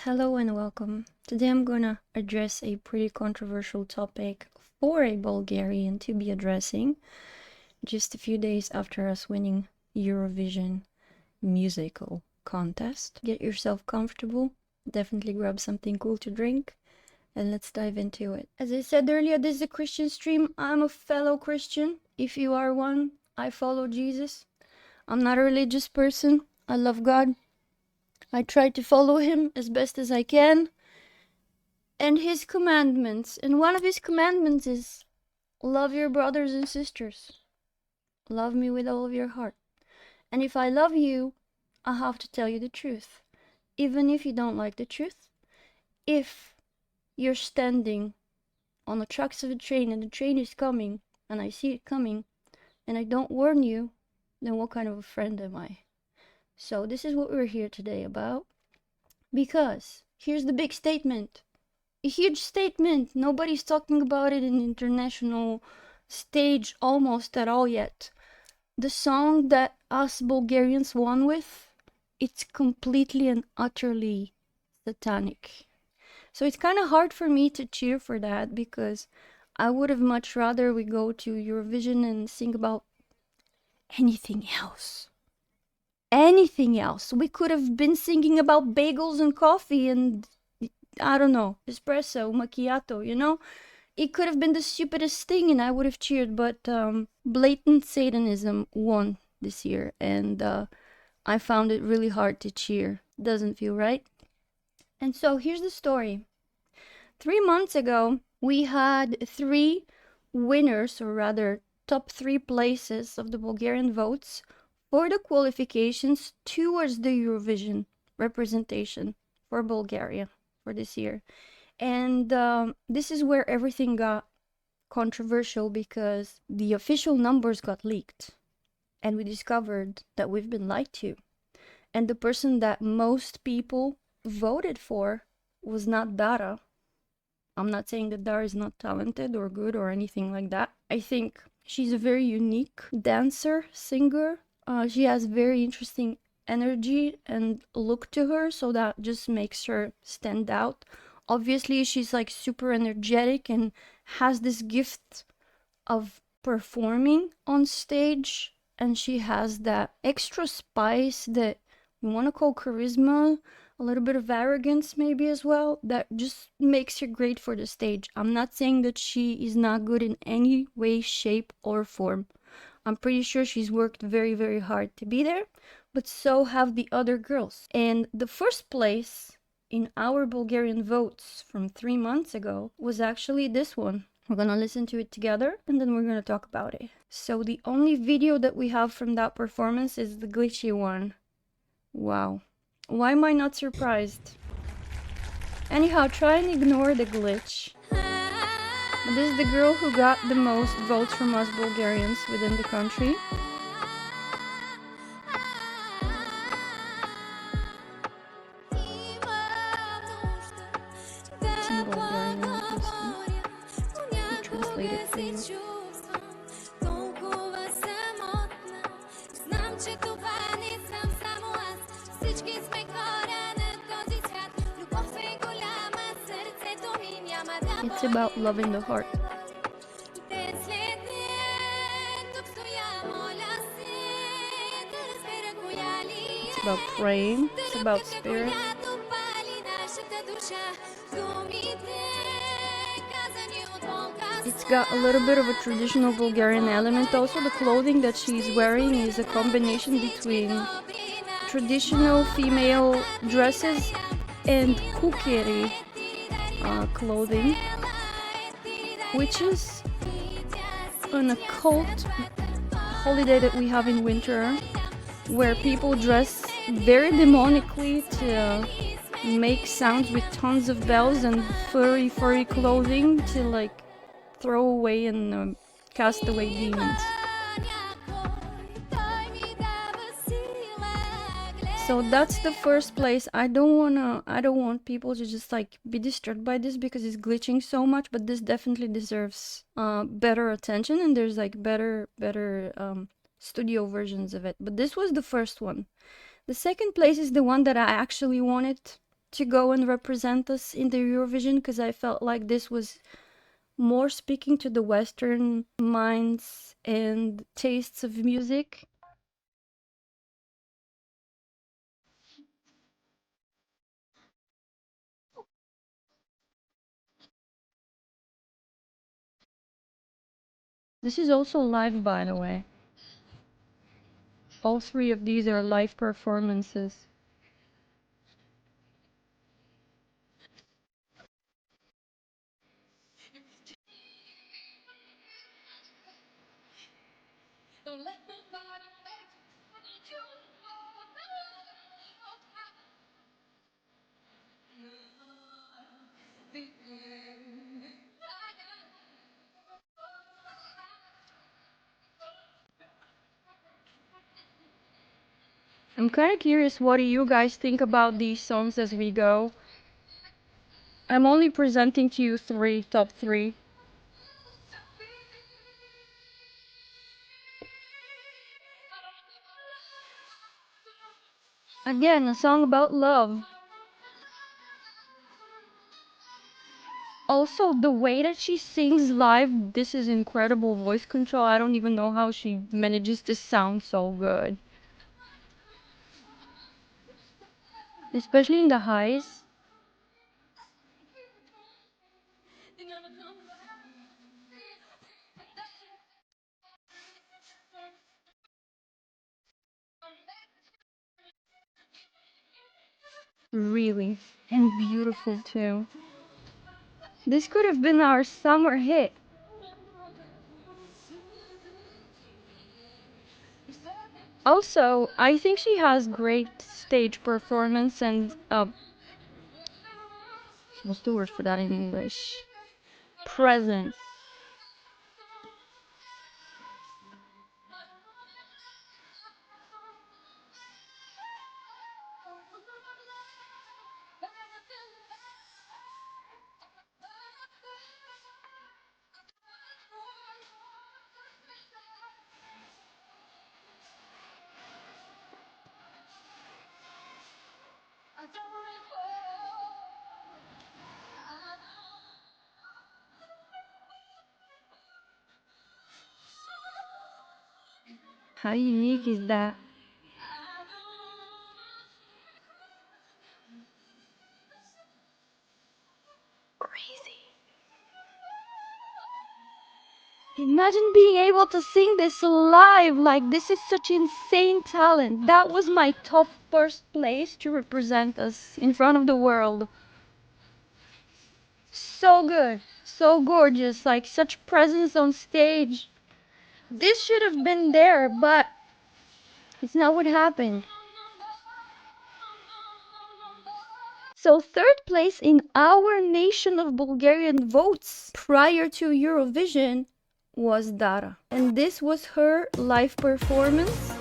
Hello and welcome. Today I'm gonna address a pretty controversial topic for a Bulgarian to be addressing just a few days after us winning Eurovision musical contest. Get yourself comfortable, definitely grab something cool to drink, and let's dive into it. As I said earlier, this is a Christian stream. I'm a fellow Christian. If you are one, I follow Jesus. I'm not a religious person. I love God. I try to follow him as best as I can. And his commandments. And one of his commandments is love your brothers and sisters. Love me with all of your heart. And if I love you, I have to tell you the truth. Even if you don't like the truth. If you're standing on the tracks of a train and the train is coming and I see it coming and I don't warn you, then what kind of a friend am I? So this is what we're here today about, because here's the big statement, a huge statement. Nobody's talking about it in the international stage almost at all yet. The song that us Bulgarians won with, it's completely and utterly satanic. So it's kind of hard for me to cheer for that, because I would have much rather we go to Eurovision and sing about anything else. Anything else. We could have been singing about bagels and coffee and, I don't know, espresso, macchiato, you know? It could have been the stupidest thing and I would have cheered, but blatant Satanism won this year, and I found it really hard to cheer. Doesn't feel right. And so here's the story. 3 months ago, we had 3 winners, or rather top 3 places of the Bulgarian votes for the qualifications towards the Eurovision representation for Bulgaria for this year. And this is where everything got controversial, because the official numbers got leaked and we discovered that we've been lied to. And the person that most people voted for was not Dara. I'm not saying that Dara is not talented or good or anything like that. I think she's a very unique dancer, singer. She has very interesting energy and look to her, so that just makes her stand out. Obviously, she's like super energetic and has this gift of performing on stage, and she has that extra spice that you want to call charisma, a little bit of arrogance maybe as well, that just makes her great for the stage. I'm not saying that she is not good in any way, shape, or form. I'm pretty sure she's worked very, very hard to be there, but so have the other girls. And the first place in our Bulgarian votes from 3 months ago was actually this one. We're gonna listen to it together and then we're gonna talk about it. So the only video that we have from that performance is the glitchy one. Wow. Why am I not surprised? Anyhow, try and ignore the glitch. But this is the girl who got the most votes from us Bulgarians within the country. It's in Bulgarian, obviously. I'll translate it for you. It's about loving the heart. It's about praying. It's about spirit. It's got a little bit of a traditional Bulgarian element. Also, the clothing that she's wearing is a combination between traditional female dresses and kukeri clothing, which is an occult holiday that we have in winter, where people dress very demonically to make sounds with tons of bells and furry clothing to like throw away and cast away demons. So that's the first place. I don't want people to just like be disturbed by this because it's glitching so much, but this definitely deserves better attention, and there's like better studio versions of it. But this was the first one. The second place is the one that I actually wanted to go and represent us in the Eurovision, because I felt like this was more speaking to the Western minds and tastes of music. This is also live, by the way. All three of these are live performances. I'm kind of curious, what do you guys think about these songs as we go? I'm only presenting to you top three. Again, a song about love. Also, the way that she sings live, this is incredible voice control. I don't even know how she manages to sound so good. Especially in the highs. Really. And beautiful too. This could have been our summer hit. Also, I think she has great stage performance and what's the word for that in English? Presence. How unique is that? Crazy. Imagine being able to sing this live. Like, this is such insane talent. That was my top first place to represent us in front of the world. So good, so gorgeous, like such presence on stage. This should have been there, but it's not what happened. So third place in our nation of Bulgarian votes prior to Eurovision was Dara. And this was her live performance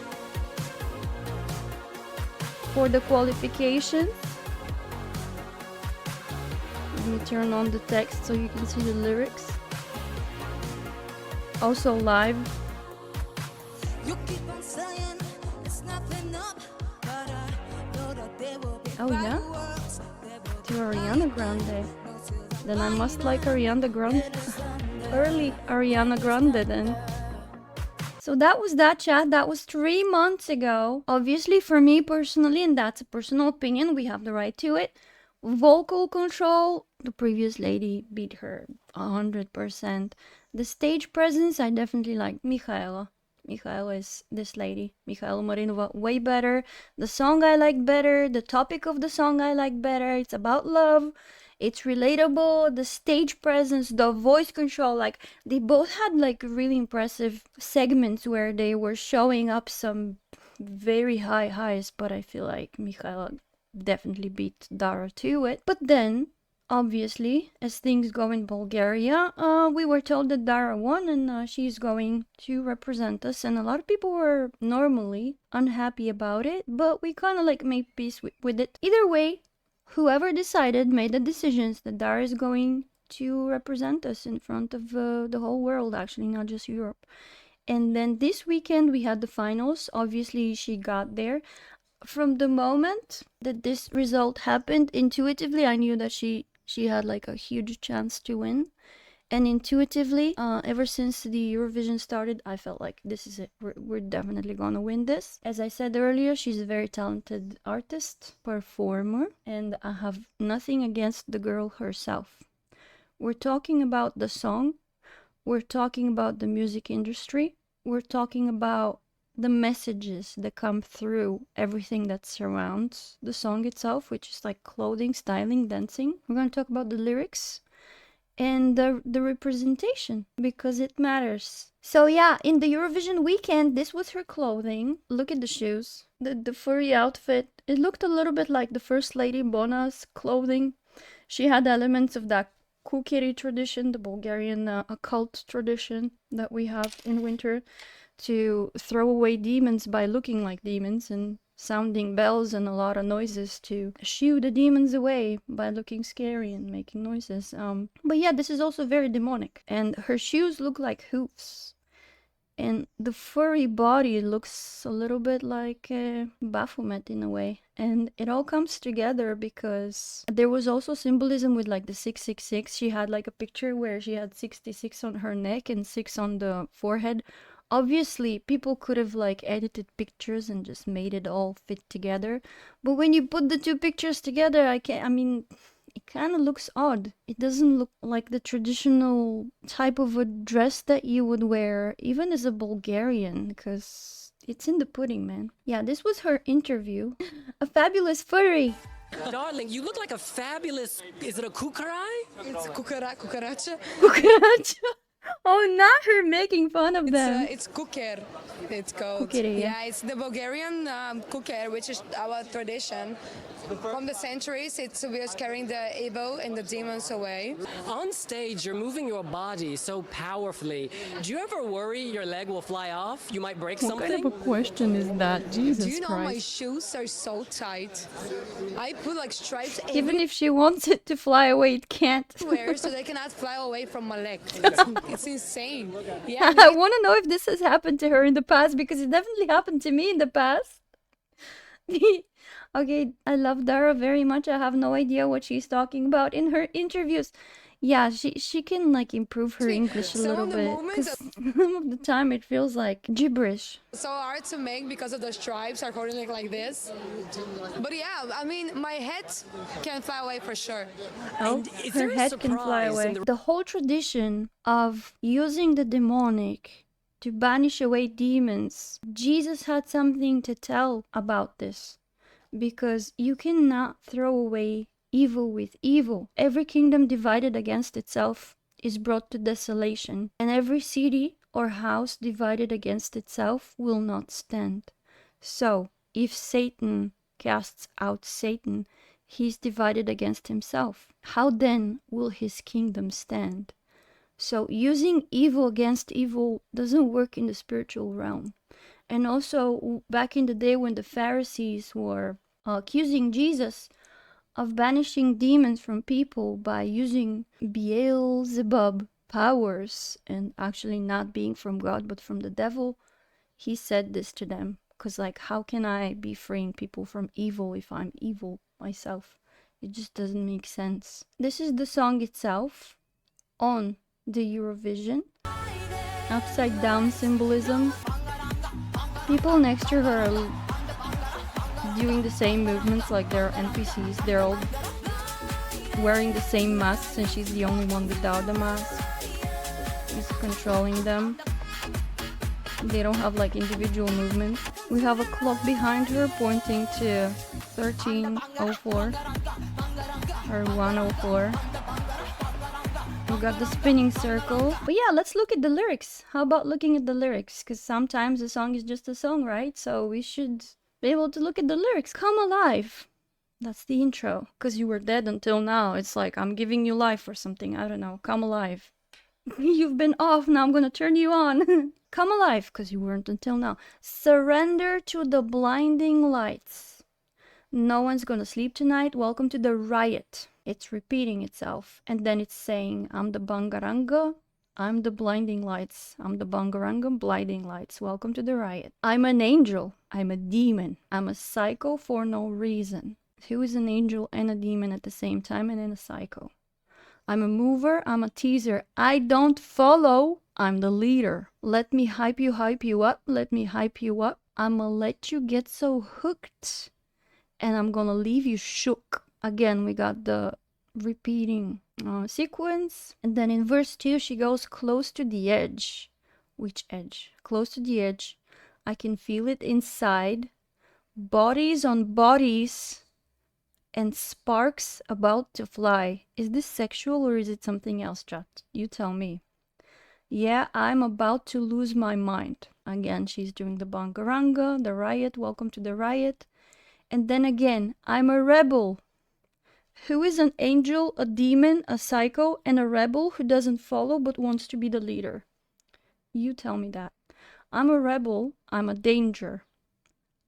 for the qualifications. Let me turn on the text so you can see the lyrics. Also live. Oh yeah? To Ariana Grande. Then I must like Ariana Grande. Early Ariana Grande then. So that was that, chat. That was 3 months ago. Obviously, for me personally, and that's a personal opinion, we have the right to it. Vocal control, the previous lady beat her 100%. The stage presence, I definitely like Michaela. Michaela is this lady, Michaela Marinova, way better. The song I like better, the topic of the song I like better. It's about love. It's relatable, the stage presence, the voice control, like they both had like really impressive segments where they were showing up some very high highs, but I feel like Michaela definitely beat Dara to it. But then, obviously, as things go in Bulgaria, we were told that Dara won and she's going to represent us, and a lot of people were normally unhappy about it, but we kind of like made peace with it. Either way, whoever decided made the decisions that Dara is going to represent us in front of the whole world, actually, not just Europe. And then this weekend we had the finals. Obviously, she got there. from the moment that this result happened, intuitively I knew that she had like a huge chance to win. And intuitively, ever since the Eurovision started, I felt like this is it. We're definitely gonna win this. As I said earlier, she's a very talented artist, performer, and I have nothing against the girl herself. We're talking about the song, we're talking about the music industry, we're talking about the messages that come through everything that surrounds the song itself, which is like clothing, styling, dancing. We're gonna talk about the lyrics and the representation, because it matters. So yeah, in the Eurovision weekend, this was her clothing. Look at the shoes, the furry outfit. It looked a little bit like the First Lady Bona's clothing. She had elements of that kukeri tradition, the Bulgarian occult tradition that we have in winter, to throw away demons by looking like demons and sounding bells and a lot of noises to shoo the demons away by looking scary and making noises. But yeah, this is also very demonic. And her shoes look like hoofs. And the furry body looks a little bit like Baphomet in a way. And it all comes together because there was also symbolism with like the 666. She had like a picture where she had 66 on her neck and 6 on the forehead. Obviously, people could have like edited pictures and just made it all fit together. But when you put the two pictures together, it kind of looks odd. It doesn't look like the traditional type of a dress that you would wear, even as a Bulgarian, because it's in the pudding, man. Yeah, this was her interview. A fabulous furry. Darling, you look like a fabulous... Is it a kukarai? It's kukaracha. Cucaracha. Oh, not her making fun of them. It's kuker. It's called. Kukeri, yeah. Yeah, it's the Bulgarian kuker, which is our tradition. From the centuries, we're carrying the evil and the demons away. On stage, you're moving your body so powerfully. Do you ever worry your leg will fly off? You might break something? What kind of a question is that? Jesus Do you know my Christ. shoes are so tight? I put like stripes Even if she wants it to fly away, it can't. everywhere so they cannot fly away from my leg. It's insane. Yeah, I want to know if this has happened to her in the past, because it definitely happened to me in the past. Okay, I love Dara very much. I have no idea what she's talking about in her interviews. Yeah, she can like improve her English a some little of the bit, moments because some of the time it feels like gibberish. so hard to make because of the stripes are holding like this. But yeah, I mean, my head can fly away for sure. Oh, is her there a head can fly surprise away. in The whole tradition of using the demonic to banish away demons, Jesus had something to tell about this. Because you cannot throw away evil with evil. Every kingdom divided against itself is brought to desolation, and every city or house divided against itself will not stand. So, if Satan casts out Satan, he is divided against himself. How then will his kingdom stand? So, using evil against evil doesn't work in the spiritual realm. And also, back in the day when the Pharisees were accusing Jesus of banishing demons from people by using Beelzebub powers and actually not being from God but from the devil, he said this to them. Because, like, how can I be freeing people from evil if I'm evil myself? It just doesn't make sense. This is the song itself on the Eurovision. Upside down symbolism. People next to her are doing the same movements like they're NPCs. They're all wearing the same masks and she's the only one without the mask. She's controlling them. They don't have like individual movements. We have a clock behind her pointing to 1304 or 104. We got the spinning circle. But yeah, let's look at the lyrics. How about looking at the lyrics? Because sometimes a song is just a song, right? So we should be able to look at the lyrics. Come alive. That's the intro. Because you were dead until now. It's like I'm giving you life or something. I don't know. Come alive. You've been off. Now I'm going to turn you on. Come alive. Because you weren't until now. Surrender to the blinding lights. No one's going to sleep tonight. Welcome to the riot. It's repeating itself. And then it's saying, I'm the Bangaranga. I'm the blinding lights. I'm the Bangaranga blinding lights. Welcome to the riot. I'm an angel. I'm a demon. I'm a psycho for no reason. Who is an angel and a demon at the same time and then a psycho? I'm a mover. I'm a teaser. I don't follow. I'm the leader. Let me hype you up. Let me hype you up. I'ma let you get so hooked and I'm gonna leave you shook. Again, we got the repeating sequence. And then in verse 2, she goes close to the edge. Which edge? Close to the edge. I can feel it inside. Bodies on bodies and sparks about to fly. Is this sexual or is it something else, chat? You tell me. Yeah, I'm about to lose my mind. Again, she's doing the Bangaranga, the riot, welcome to the riot. And then again, I'm a rebel. Who is an angel, a demon, a psycho, and a rebel who doesn't follow but wants to be the leader? You tell me that. I'm a rebel, I'm a danger.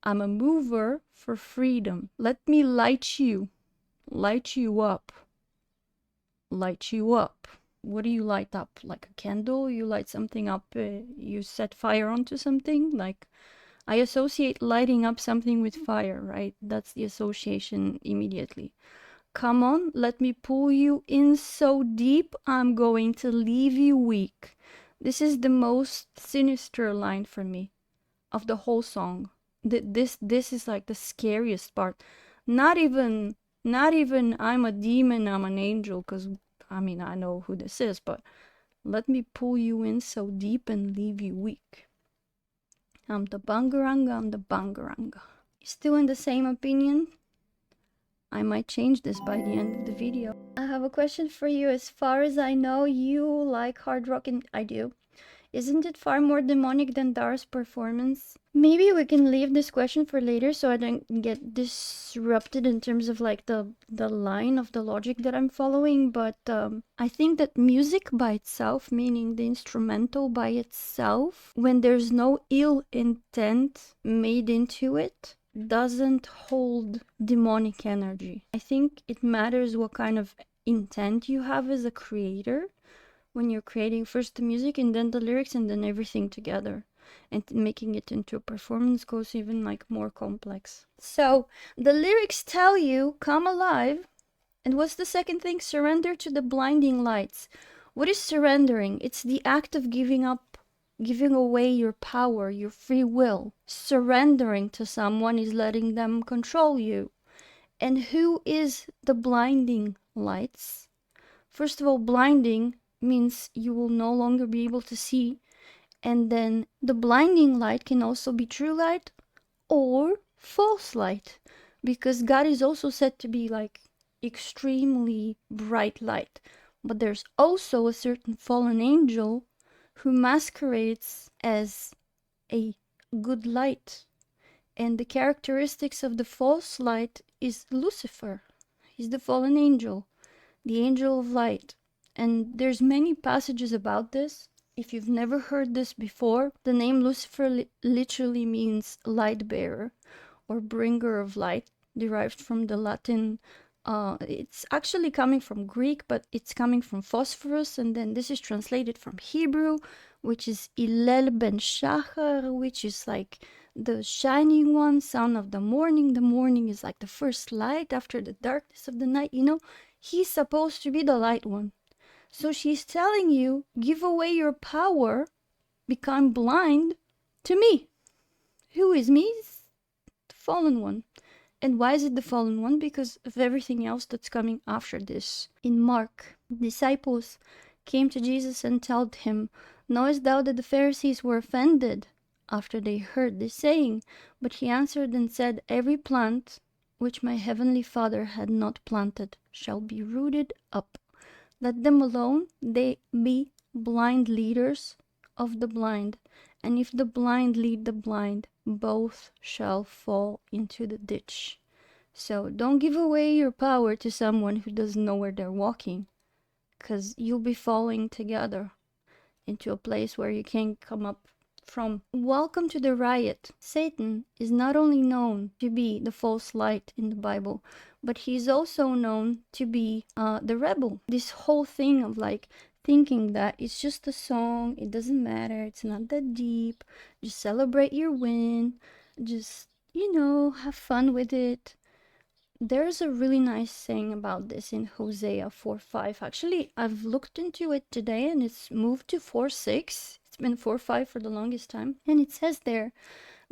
I'm a mover for freedom. Let me light you up. Light you up. What do you light up? Like a candle? You light something up, you set fire onto something? Like, I associate lighting up something with fire, right? That's the association immediately. Come on, let me pull you in so deep, I'm going to leave you weak. This is the most sinister line for me of the whole song. This is like the scariest part. Not even I'm a demon, I'm an angel, because I mean, I know who this is, but let me pull you in so deep and leave you weak. I'm the Bangaranga, I'm the Bangaranga. Still in the same opinion? I might change this by the end of the video. I have a question for you. As far as I know, you like hard rock, and I do. Isn't it far more demonic than Dara's performance? Maybe we can leave this question for later so I don't get disrupted in terms of like the line of the logic that I'm following, but I think that music by itself, meaning the instrumental by itself, when there's no ill intent made into it, doesn't hold demonic energy. I think it matters what kind of intent you have as a creator when you're creating first the music and then the lyrics and then everything together, and making it into a performance goes even like more complex. So the lyrics tell you come alive, and what's the second thing? Surrender to the blinding lights. What is surrendering? It's the act of giving away your power, your free will. Surrendering to someone is letting them control you. And who is the blinding lights? First of all, blinding means you will no longer be able to see, and then the blinding light can also be true light or false light, because God is also said to be like extremely bright light, but there's also a certain fallen angel who masquerades as a good light, and the characteristics of the false light is Lucifer. He's the fallen angel, the angel of light. And there's many passages about this. If you've never heard this before, the name Lucifer literally means light bearer or bringer of light, derived from the Latin. It's actually coming from Greek, but it's coming from phosphorus, and then this is translated from Hebrew, which is Hillel ben Shachar, which is like the shining one, son of the morning. The morning is like the first light after the darkness of the night, you know? He's supposed to be the light one. So she's telling you, give away your power, become blind to me. Who is me? The fallen one. And why is it the fallen one? Because of everything else that's coming after this. In Mark, disciples came to Jesus and told him, knowest thou that the Pharisees were offended after they heard this saying? But he answered and said, every plant which my heavenly Father had not planted shall be rooted up. Let them alone, they be blind leaders of the blind, and if the blind lead the blind, both shall fall into the ditch. So don't give away your power to someone who doesn't know where they're walking, because you'll be falling together into a place where you can't come up from. Welcome to the riot. Satan is not only known to be the false light in the Bible, but he's also known to be the rebel. This whole thing of like thinking that it's just a song, it doesn't matter, it's not that deep, just celebrate your win, just, have fun with it. There's a really nice saying about this in Hosea 4:5. Actually, I've looked into it today and it's moved to 4:6. It's been 4:5 for the longest time. And it says there,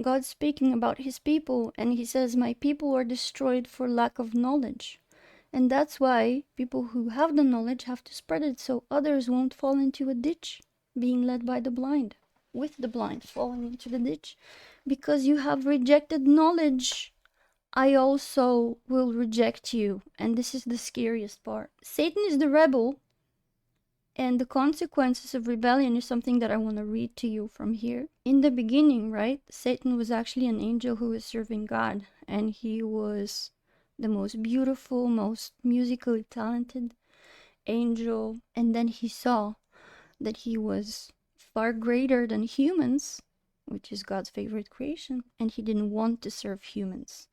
God's speaking about his people, and he says, my people are destroyed for lack of knowledge. And that's why people who have the knowledge have to spread it so others won't fall into a ditch, being led by the blind, with the blind falling into the ditch. Because you have rejected knowledge, I also will reject you. And this is the scariest part. Satan is the rebel, and the consequences of rebellion is something that I want to read to you from here. In the beginning, right, Satan was actually an angel who was serving God, and he was the most beautiful, most musically talented angel. And then he saw that he was far greater than humans, which is God's favorite creation, and he didn't want to serve humans.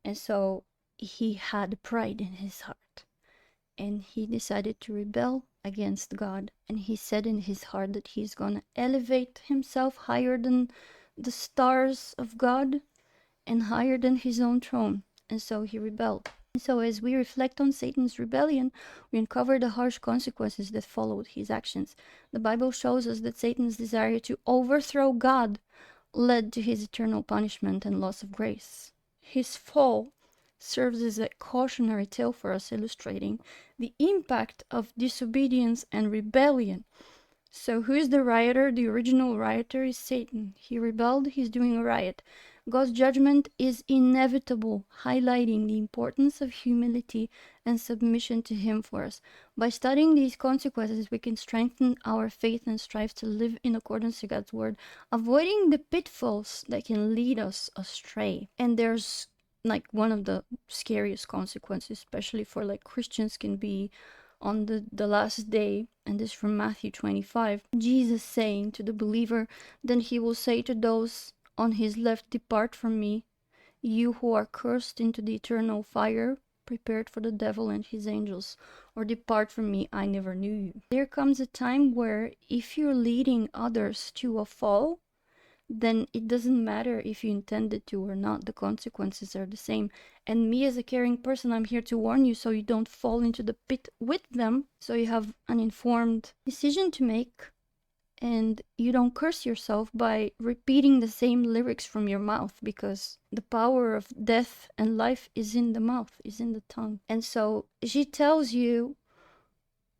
And so he had pride in his heart, and he decided to rebel against God. And he said in his heart that he's gonna elevate himself higher than the stars of God and higher than his own throne. And so he rebelled. And so as we reflect on Satan's rebellion, we uncover the harsh consequences that followed his actions. The Bible shows us that Satan's desire to overthrow God led to his eternal punishment and loss of grace. His fall serves as a cautionary tale for us, illustrating the impact of disobedience and rebellion. So who is the rioter? The original rioter is Satan. He rebelled, he's doing a riot. God's judgment is inevitable, highlighting the importance of humility and submission to him for us. By studying these consequences, we can strengthen our faith and strive to live in accordance to God's word, avoiding the pitfalls that can lead us astray. And there's one of the scariest consequences, especially for Christians, can be on the last day, and this from Matthew 25, Jesus saying to the believer, then he will say to those on his left, depart from me, you who are cursed, into the eternal fire prepared for the devil and his angels. Or depart from me, I never knew you. There comes a time where if you're leading others to a fall, then it doesn't matter if you intended to or not. The consequences are the same. And me as a caring person, I'm here to warn you so you don't fall into the pit with them, so you have an informed decision to make, and you don't curse yourself by repeating the same lyrics from your mouth, because the power of death and life is in the mouth, is in the tongue. And so she tells you,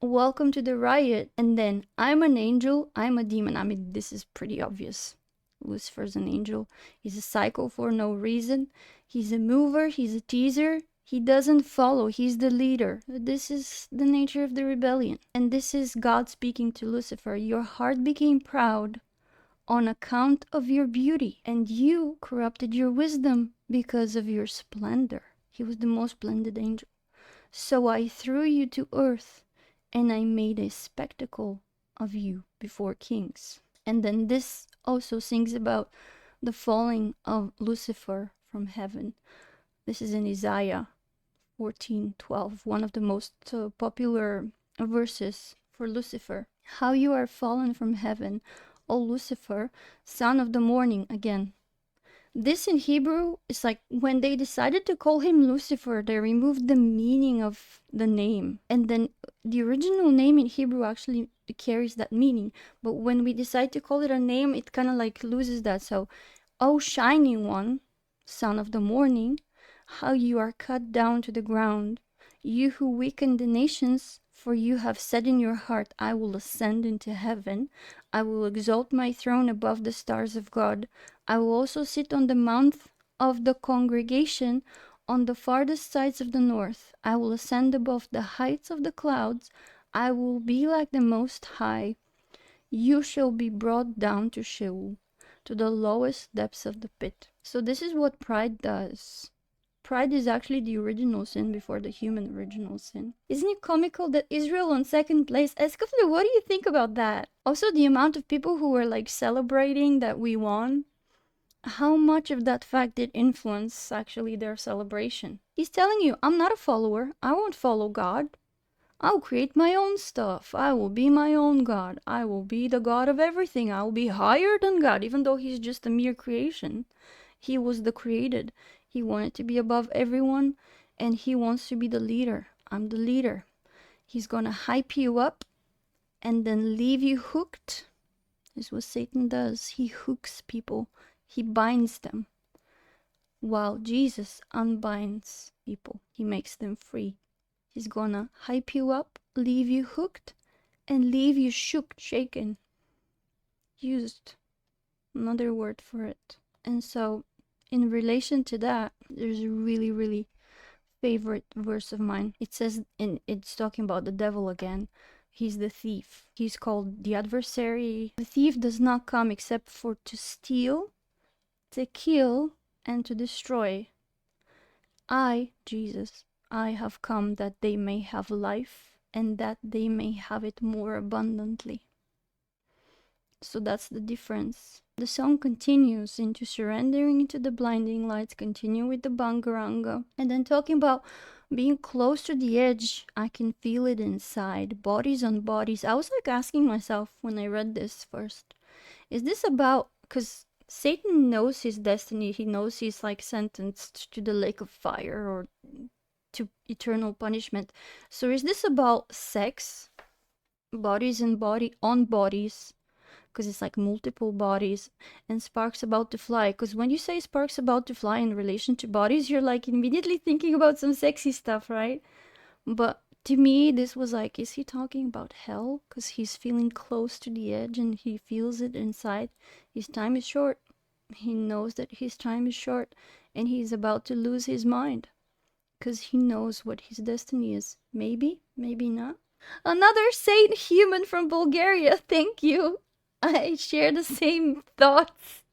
welcome to the riot, and then I'm an angel, I'm a demon. I mean, this is pretty obvious. Lucifer's an angel. He's a psycho for no reason. He's a mover, he's a teaser. He doesn't follow, he's the leader. This is the nature of the rebellion. And this is God speaking to Lucifer. Your heart became proud on account of your beauty, and you corrupted your wisdom because of your splendor. He was the most splendid angel. So I threw you to earth, and I made a spectacle of you before kings. And then this also sings about the falling of Lucifer from heaven. This is in Isaiah 14:12, one of the most popular verses for Lucifer. How you are fallen from heaven, O Lucifer, son of the morning. Again, this in Hebrew is when they decided to call him Lucifer, they removed the meaning of the name. And then the original name in Hebrew actually carries that meaning. But when we decide to call it a name, it kind of loses that. So, O shining one, son of the morning, how you are cut down to the ground, you who weaken the nations, for you have said in your heart, I will ascend into heaven, I will exalt my throne above the stars of God, I will also sit on the mount of the congregation on the farthest sides of the north, I will ascend above the heights of the clouds, I will be like the Most High, you shall be brought down to Sheol, to the lowest depths of the pit. So this is what pride does. Pride is actually the original sin before the human original sin. Isn't it comical that Israel on second place? Escofle, what do you think about that? Also, the amount of people who were celebrating that we won, how much of that fact did influence actually their celebration? He's telling you, I'm not a follower. I won't follow God. I'll create my own stuff. I will be my own God. I will be the God of everything. I will be higher than God, even though he's just a mere creation. He was the created. He wanted to be above everyone, and he wants to be the leader. I'm the leader. He's gonna hype you up and then leave you hooked. This is what Satan does. He hooks people. He binds them. While Jesus unbinds people. He makes them free. He's gonna hype you up, leave you hooked, and leave you shook, shaken. Used another word for it. And so, in relation to that, there's a really, really favorite verse of mine. It says, and it's talking about the devil again. He's the thief. He's called the adversary. The thief does not come except for to steal, to kill, and to destroy. I, Jesus, I have come that they may have life, and that they may have it more abundantly. So that's the difference. The song continues into surrendering into the blinding lights, continue with the Bangaranga, and then talking about being close to the edge. I can feel it inside, bodies on bodies. I was like asking myself when I read this first, is this about, because Satan knows his destiny, he knows he's like sentenced to the lake of fire or to eternal punishment. So is this about sex, bodies and body on bodies, because it's like multiple bodies, and sparks about to fly? Because when you say sparks about to fly in relation to bodies, you're like immediately thinking about some sexy stuff, right? But to me, this was like, is he talking about hell? Because he's feeling close to the edge and he feels it inside. His time is short. He knows that his time is short and he's about to lose his mind. Because he knows what his destiny is. Maybe, maybe not. Another saint human from Bulgaria, thank you. I share the same thoughts.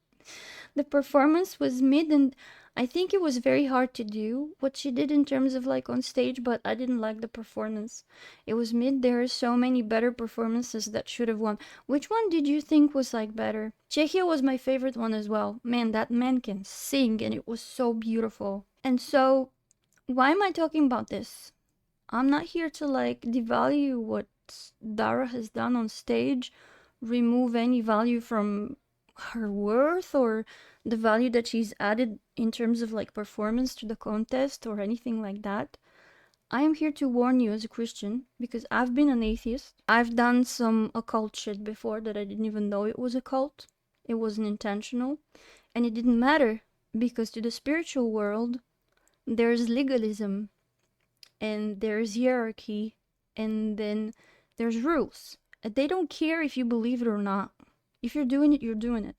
The performance was mid, and I think it was very hard to do what she did in terms of like on stage, but I didn't like the performance. It was mid. There are so many better performances that should have won. Which one did you think was like better? Czechia was my favorite one as well. Man, that man can sing, and it was so beautiful. And so, why am I talking about this? I'm not here to like devalue what Dara has done on stage, remove any value from her worth or the value that she's added in terms of like performance to the contest or anything like that. I am here to warn you as a Christian, because I've been an atheist. I've done some occult shit before that I didn't even know it was a cult. It wasn't intentional, and it didn't matter, because to the spiritual world there's legalism and there's hierarchy and then there's rules. They don't care if you believe it or not. If you're doing it, you're doing it.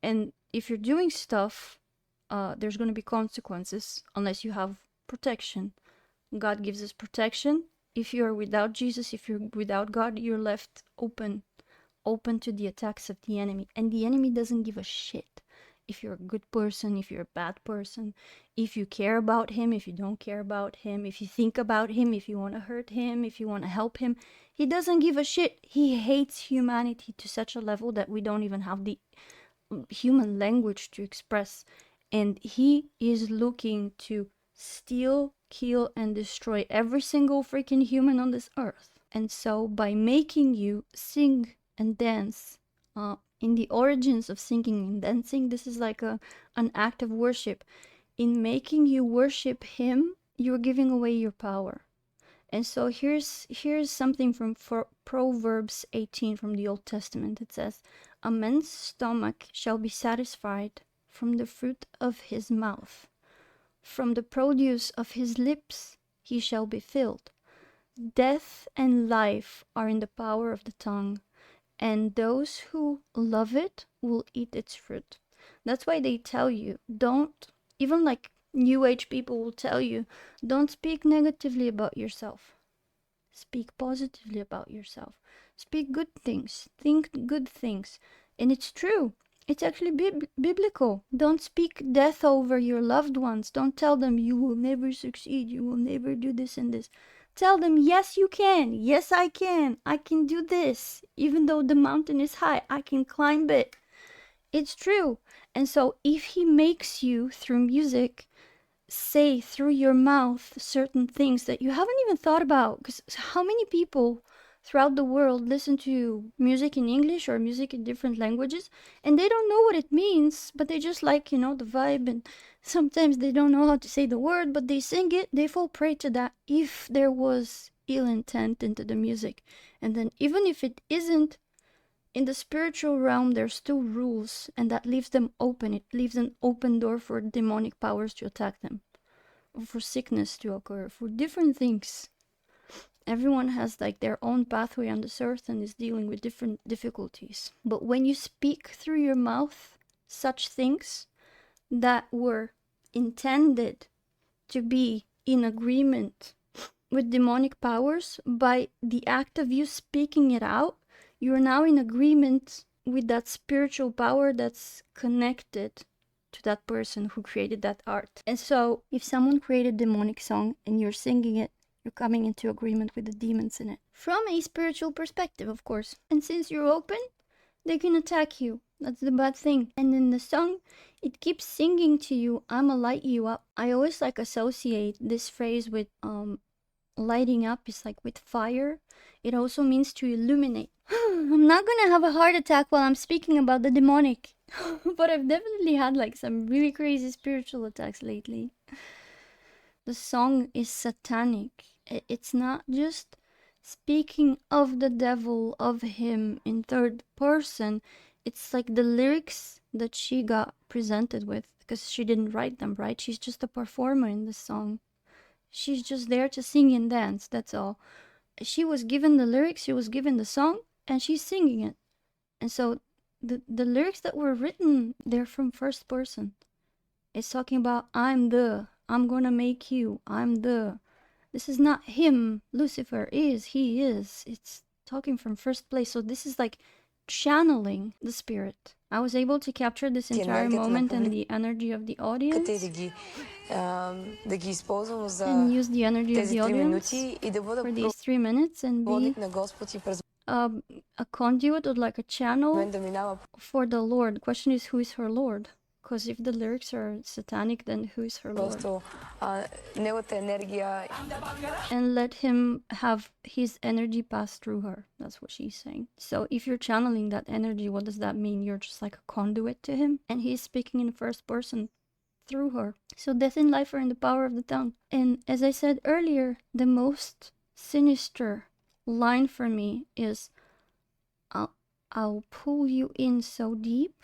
And if you're doing stuff, there's going to be consequences unless you have protection. God gives us protection. If you're without Jesus, if you're without God, you're left open to the attacks of the enemy. And the enemy doesn't give a shit if you're a good person, if you're a bad person, if you care about him, if you don't care about him, if you think about him, if you want to hurt him, if you want to help him. He doesn't give a shit. He hates humanity to such a level that we don't even have the human language to express. And he is looking to steal, kill, and destroy every single freaking human on this earth. And so by making you sing and dance, in the origins of singing and dancing, this is like an act of worship. In making you worship him, you're giving away your power. And so here's something from Proverbs 18 from the Old Testament. It says, "A man's stomach shall be satisfied from the fruit of his mouth. From the produce of his lips he shall be filled. Death and life are in the power of the tongue, and those who love it will eat its fruit." That's why they tell you, don't, even like New Age people will tell you, don't speak negatively about yourself. Speak positively about yourself. Speak good things. Think good things. And it's true. It's actually biblical. Don't speak death over your loved ones. Don't tell them you will never succeed. You will never do this and this. Tell them, yes, you can. Yes, I can. I can do this. Even though the mountain is high, I can climb it. It's true. And so if he makes you, through music, say through your mouth certain things that you haven't even thought about. Because how many people throughout the world listen to music in English or music in different languages, and they don't know what it means, but they just like, you know, the vibe, and sometimes they don't know how to say the word, but they sing it, they fall prey to that if there was ill intent into the music. And then even if it isn't, in the spiritual realm, there's still rules, and that leaves them open. It leaves an open door for demonic powers to attack them, or for sickness to occur, for different things. Everyone has like their own pathway on this earth and is dealing with different difficulties. But when you speak through your mouth such things that were intended to be in agreement with demonic powers, by the act of you speaking it out, you're now in agreement with that spiritual power that's connected to that person who created that art. And so if someone created a demonic song and you're singing it, you're coming into agreement with the demons in it. From a spiritual perspective, of course. And since you're open, they can attack you. That's the bad thing. And in the song, it keeps singing to you, I'ma light you up. I always like associate this phrase with lighting up is like with fire. It also means to illuminate. I'm not gonna have a heart attack while I'm speaking about the demonic. But I've definitely had like some really crazy spiritual attacks lately. The song is satanic. It's not just speaking of the devil, of him in third person. It's like the lyrics that she got presented with, because she didn't write them, right? She's just a performer in the song. She's just there to sing and dance, that's all. She was given the lyrics, she was given the song, and she's singing it. And so the lyrics that were written, they're from first person. It's talking about I'm gonna make you, this is not him, Lucifer he is. It's talking from first place. So this is like channeling the spirit. I was able to capture this entire moment and the energy of the audience, and use the energy of the audience for these 3 minutes, and be a conduit, or like a channel for the Lord. The question is, who is her Lord? Because if the lyrics are satanic, then who is her Lord? And let him have his energy pass through her. That's what she's saying. So if you're channeling that energy, what does that mean? You're just like a conduit to him, and he's speaking in first person through her. So death and life are in the power of the tongue. And as I said earlier, the most sinister line for me is, I'll pull you in so deep.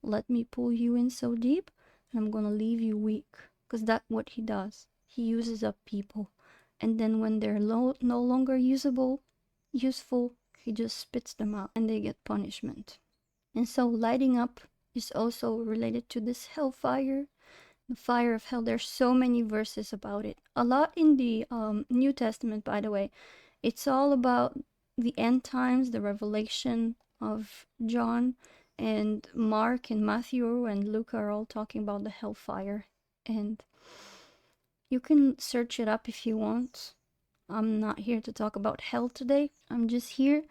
Let me pull you in so deep, and I'm gonna leave you weak. Because that's what he does. He uses up people. And then when they're no longer useful, he just spits them out, and they get punishment. And so lighting up is also related to this hellfire, the fire of hell. There's so many verses about it. A lot in the New Testament, by the way. It's all about the end times, the revelation of John, and Mark and Matthew and Luke are all talking about the hellfire. And you can search it up if you want. I'm not here to talk about hell today. I'm just here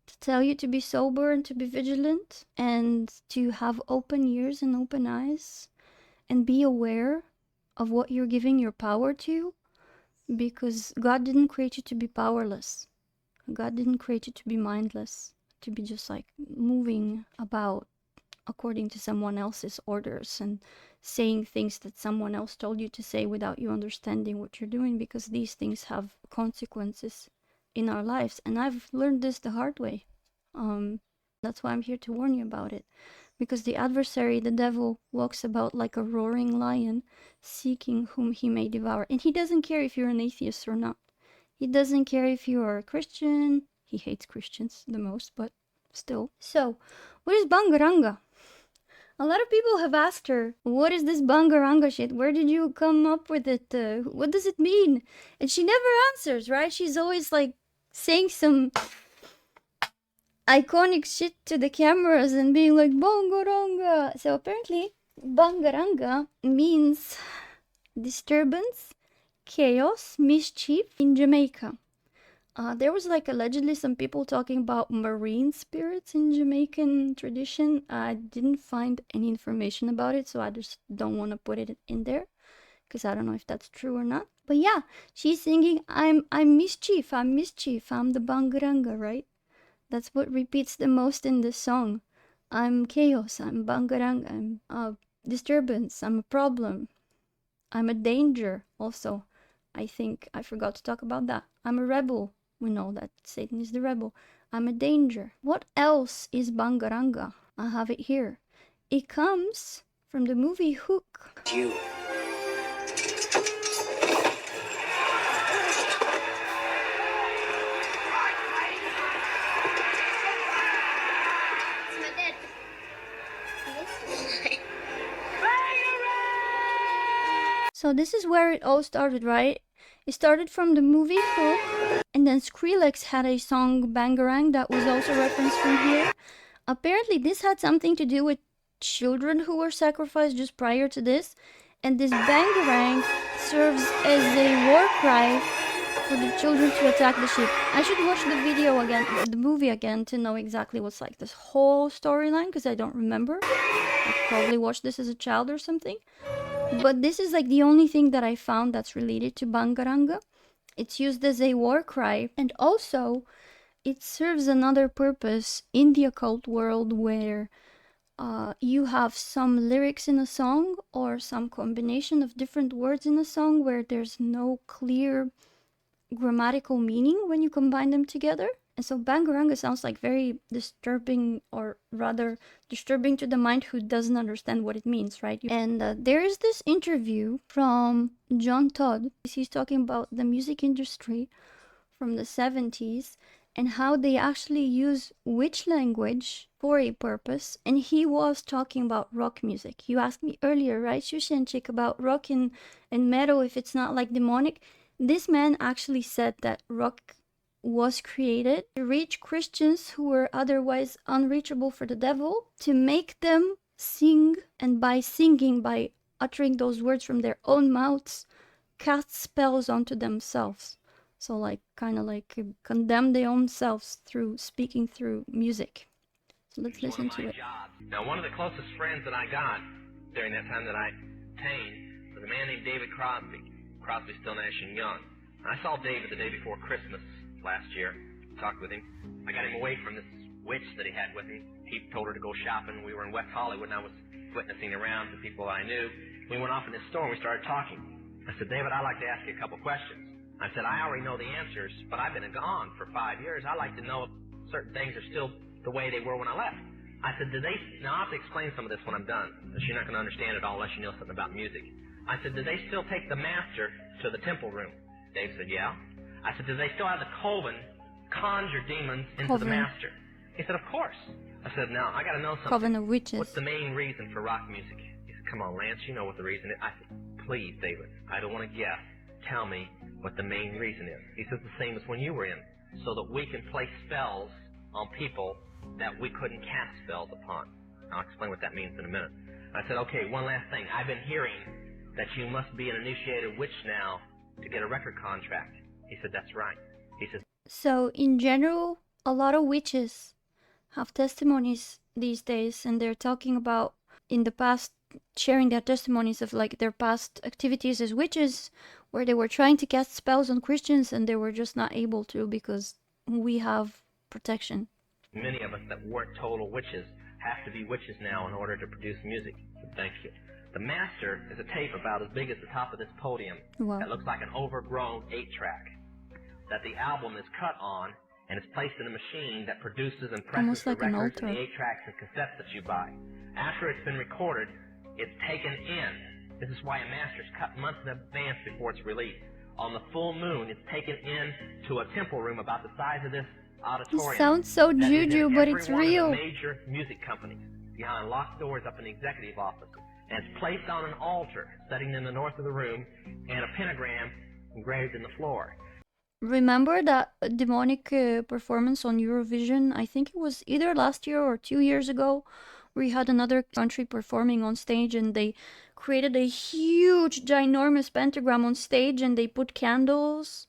to tell you to be sober and to be vigilant, and to have open ears and open eyes, and be aware of what you're giving your power to, because God didn't create you to be powerless. God didn't create you to be mindless, to be just like moving about according to someone else's orders and saying things that someone else told you to say without you understanding what you're doing, because these things have consequences in our lives. And I've learned this the hard way. That's why I'm here to warn you about it, because the adversary, the devil, walks about like a roaring lion, seeking whom he may devour. And he doesn't care if you're an atheist or not. He doesn't care if you are a Christian. He hates Christians the most, but still. So, what is Bangaranga? A lot of people have asked her, what is this Bangaranga shit? Where did you come up with it? What does it mean? And she never answers, right? She's always like saying some iconic shit to the cameras and being like, Bangaranga. So apparently, Bangaranga means disturbance, chaos, mischief in Jamaica. There was like allegedly some people talking about marine spirits in Jamaican tradition. I didn't find any information about it, so I just don't want to put it in there, because I don't know if that's true or not. But yeah, she's singing, I'm mischief, I'm the Bangaranga, right? That's what repeats the most in this song. I'm chaos, I'm Bangaranga, I'm a disturbance, I'm a problem, I'm a danger also. I think I forgot to talk about that. I'm a rebel. We know that Satan is the rebel. I'm a danger. What else is Bangaranga? I have it here. It comes from the movie Hook. You. So this is where it all started, right? It started from the movie Hook, and then Skrillex had a song Bangarang that was also referenced from here. Apparently this had something to do with children who were sacrificed just prior to this, and this Bangarang serves as a war cry for the children to attack the ship. I should watch the video again, the movie again, to know exactly what's like this whole storyline, because I don't remember. I probably watched this as a child or something. But this is like the only thing that I found that's related to Bangaranga. It's used as a war cry, and also it serves another purpose in the occult world where you have some lyrics in a song or some combination of different words in a song where there's no clear grammatical meaning when you combine them together. And so Bangaranga sounds like very disturbing, or rather disturbing to the mind who doesn't understand what it means, right? And there is this interview from John Todd. He's talking about the music industry from the 70s and how they actually use witch language for a purpose. And he was talking about rock music. You asked me earlier, right, Shushanchik, about rock and metal, if it's not like demonic. This man actually said that rock was created to reach Christians who were otherwise unreachable for the devil, to make them sing, and by singing, by uttering those words from their own mouths, cast spells onto themselves. So like kind of like condemn their own selves through speaking through music. So let's listen to it. Now, one of the closest friends that I got during that time that I attained was a man named David Crosby. Crosby, Still, Nash and Young. I saw David the day before Christmas last year, talked with him. I got him away from this witch that he had with him. He told her to go shopping. We were in West Hollywood, and I was witnessing around the people I knew. We went off in this store, and we started talking. I said, David, I'd like to ask you a couple questions. I said, I already know the answers, but I've been gone for 5 years. I'd like to know if certain things are still the way they were when I left. I said, now I'll have to explain some of this when I'm done, because you're not going to understand it all unless you know something about music. I said, do they still take the master to the temple room? Dave said, yeah. I said, do they still have the coven conjure demons into the master? He said, of course. I said, now, I got to know something. Coven of witches. What's the main reason for rock music? He said, come on, Lance, you know what the reason is. I said, please, David, I don't want to guess. Tell me what the main reason is. He says, the same as when you were in, so that we can place spells on people that we couldn't cast spells upon. I'll explain what that means in a minute. I said, okay, one last thing. I've been hearing that you must be an initiated witch now to get a record contract. He said, that's right. He says, so in general, a lot of witches have testimonies these days, and they're talking about in the past, sharing their testimonies of like their past activities as witches, where they were trying to cast spells on Christians and they were just not able to because we have protection. Many of us that weren't total witches have to be witches now in order to produce music. Thank you. The master is a tape about as big as the top of this podium. Wow. That looks like an overgrown 8-track that the album is cut on and is placed in a machine that produces and presses like the records an and the 8-tracks and cassettes that you buy. After it's been recorded, it's taken in. This is why a master's cut months in advance before it's released. On the full moon, it's taken in to a temple room about the size of this auditorium. It sounds so juju, but it's real. One of the major music companies behind locked doors up in the executive office. And it's placed on an altar setting in the north of the room and a pentagram engraved in the floor. Remember that demonic performance on Eurovision? I think it was either last year or 2 years ago, where you had another country performing on stage and they created a huge, ginormous pentagram on stage and they put candles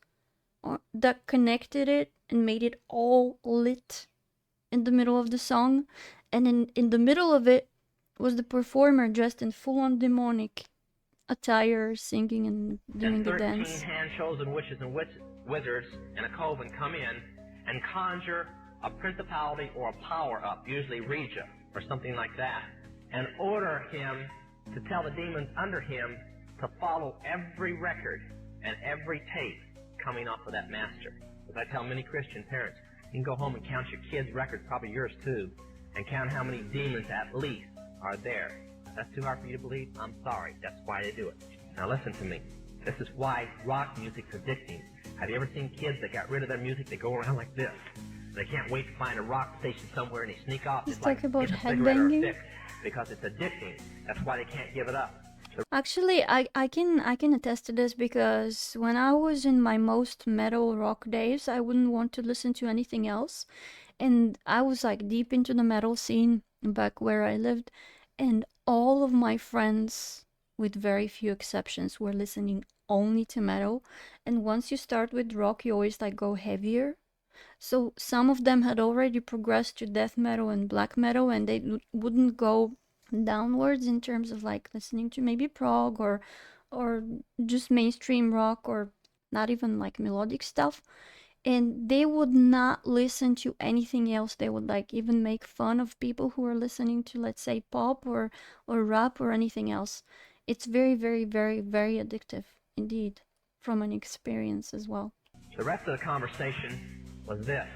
that connected it and made it all lit in the middle of the song. And in the middle of it was the performer dressed in full-on demonic attire, singing and doing and the 13 dance. hand-chosen witches and wizards in a coven come in and conjure a principality or a power up, usually Regia or something like that, and order him to tell the demons under him to follow every record and every tape coming off of that master. As I tell many Christian parents, you can go home and count your kids' records, probably yours too, and count how many demons at least are there. That's too hard for you to believe? I'm sorry. That's why they do it. Now listen to me. This is why rock music's addicting. Have you ever seen kids that got rid of their music? They go around like this. They can't wait to find a rock station somewhere and they sneak off. Let's It's like talk about getting a cigarette or a headbanging. fix, because it's addicting. That's why they can't give it up. Actually, I can attest to this because when I was in my most metal rock days, I wouldn't want to listen to anything else. And I was like deep into the metal scene back where I lived, and all of my friends, with very few exceptions, were listening only to metal. And once you start with rock, you always like go heavier. So some of them had already progressed to death metal and black metal, and they wouldn't go downwards in terms of like listening to maybe prog or just mainstream rock or not even like melodic stuff. And they would not listen to anything else. They would like even make fun of people who are listening to, let's say, pop or rap or anything else. It's very, very, very, very addictive indeed, from an experience as well. The rest of the conversation was this.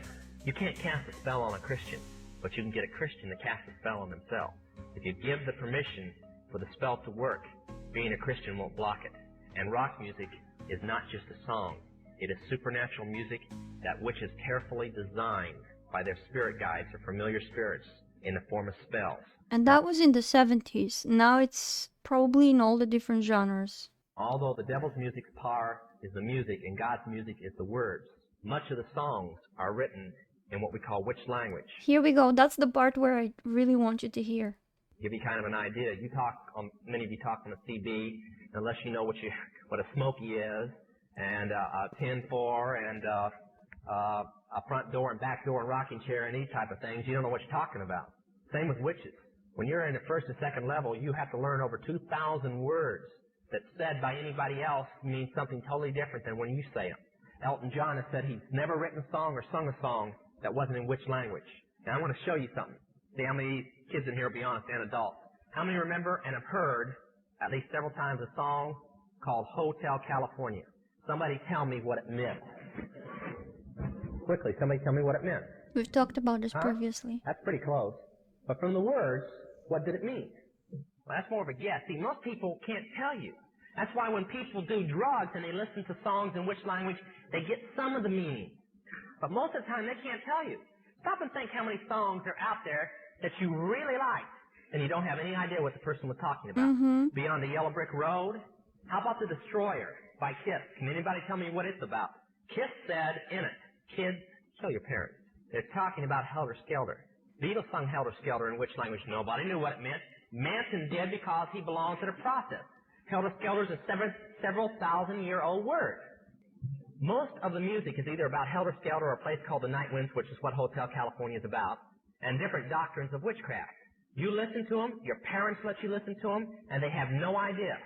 You can't cast a spell on a Christian, but you can get a Christian to cast a spell on themselves. If you give the permission for the spell to work, being a Christian won't block it. And rock music is not just a song. It is supernatural music that which is carefully designed by their spirit guides or familiar spirits in the form of spells. And that was in the 70s. Now it's probably in all the different genres. Although the devil's music's power is the music and God's music is the words, much of the songs are written in what we call witch language. Here we go. That's the part where I really want you to hear. Give you kind of an idea. You talk on, many of you talk on a CB, unless you know what a smoky is, and a 10-4, and a front door and back door and rocking chair and these type of things. You don't know what you're talking about. Same with witches. When you're in the first and second level, you have to learn over 2,000 words that said by anybody else mean something totally different than when you say them. Elton John has said he's never written a song or sung a song that wasn't in witch language. Now I want to show you something. See how many kids in here will be honest and adults. How many remember and have heard at least several times a song called Hotel California? Somebody tell me what it meant. Quickly, somebody tell me what it meant. We've talked about this previously. That's pretty close. But from the words, what did it mean? Well, that's more of a guess. See, most people can't tell you. That's why when people do drugs and they listen to songs in which language, they get some of the meaning. But most of the time, they can't tell you. Stop and think how many songs are out there that you really like, and you don't have any idea what the person was talking about. Beyond the Yellow Brick Road? How about The Destroyer by Kiss? Can anybody tell me what it's about? Kiss said in it, kids, kill your parents. They're talking about Helter Skelter. Beatles sung Helter Skelter in which language? Nobody knew what it meant. Manson did because he belonged to the process. Helter Skelter is a several thousand-year-old word. Most of the music is either about Helter Skelter or a place called the Night Winds, which is what Hotel California is about, and different doctrines of witchcraft. You listen to them, your parents let you listen to them, and they have no idea.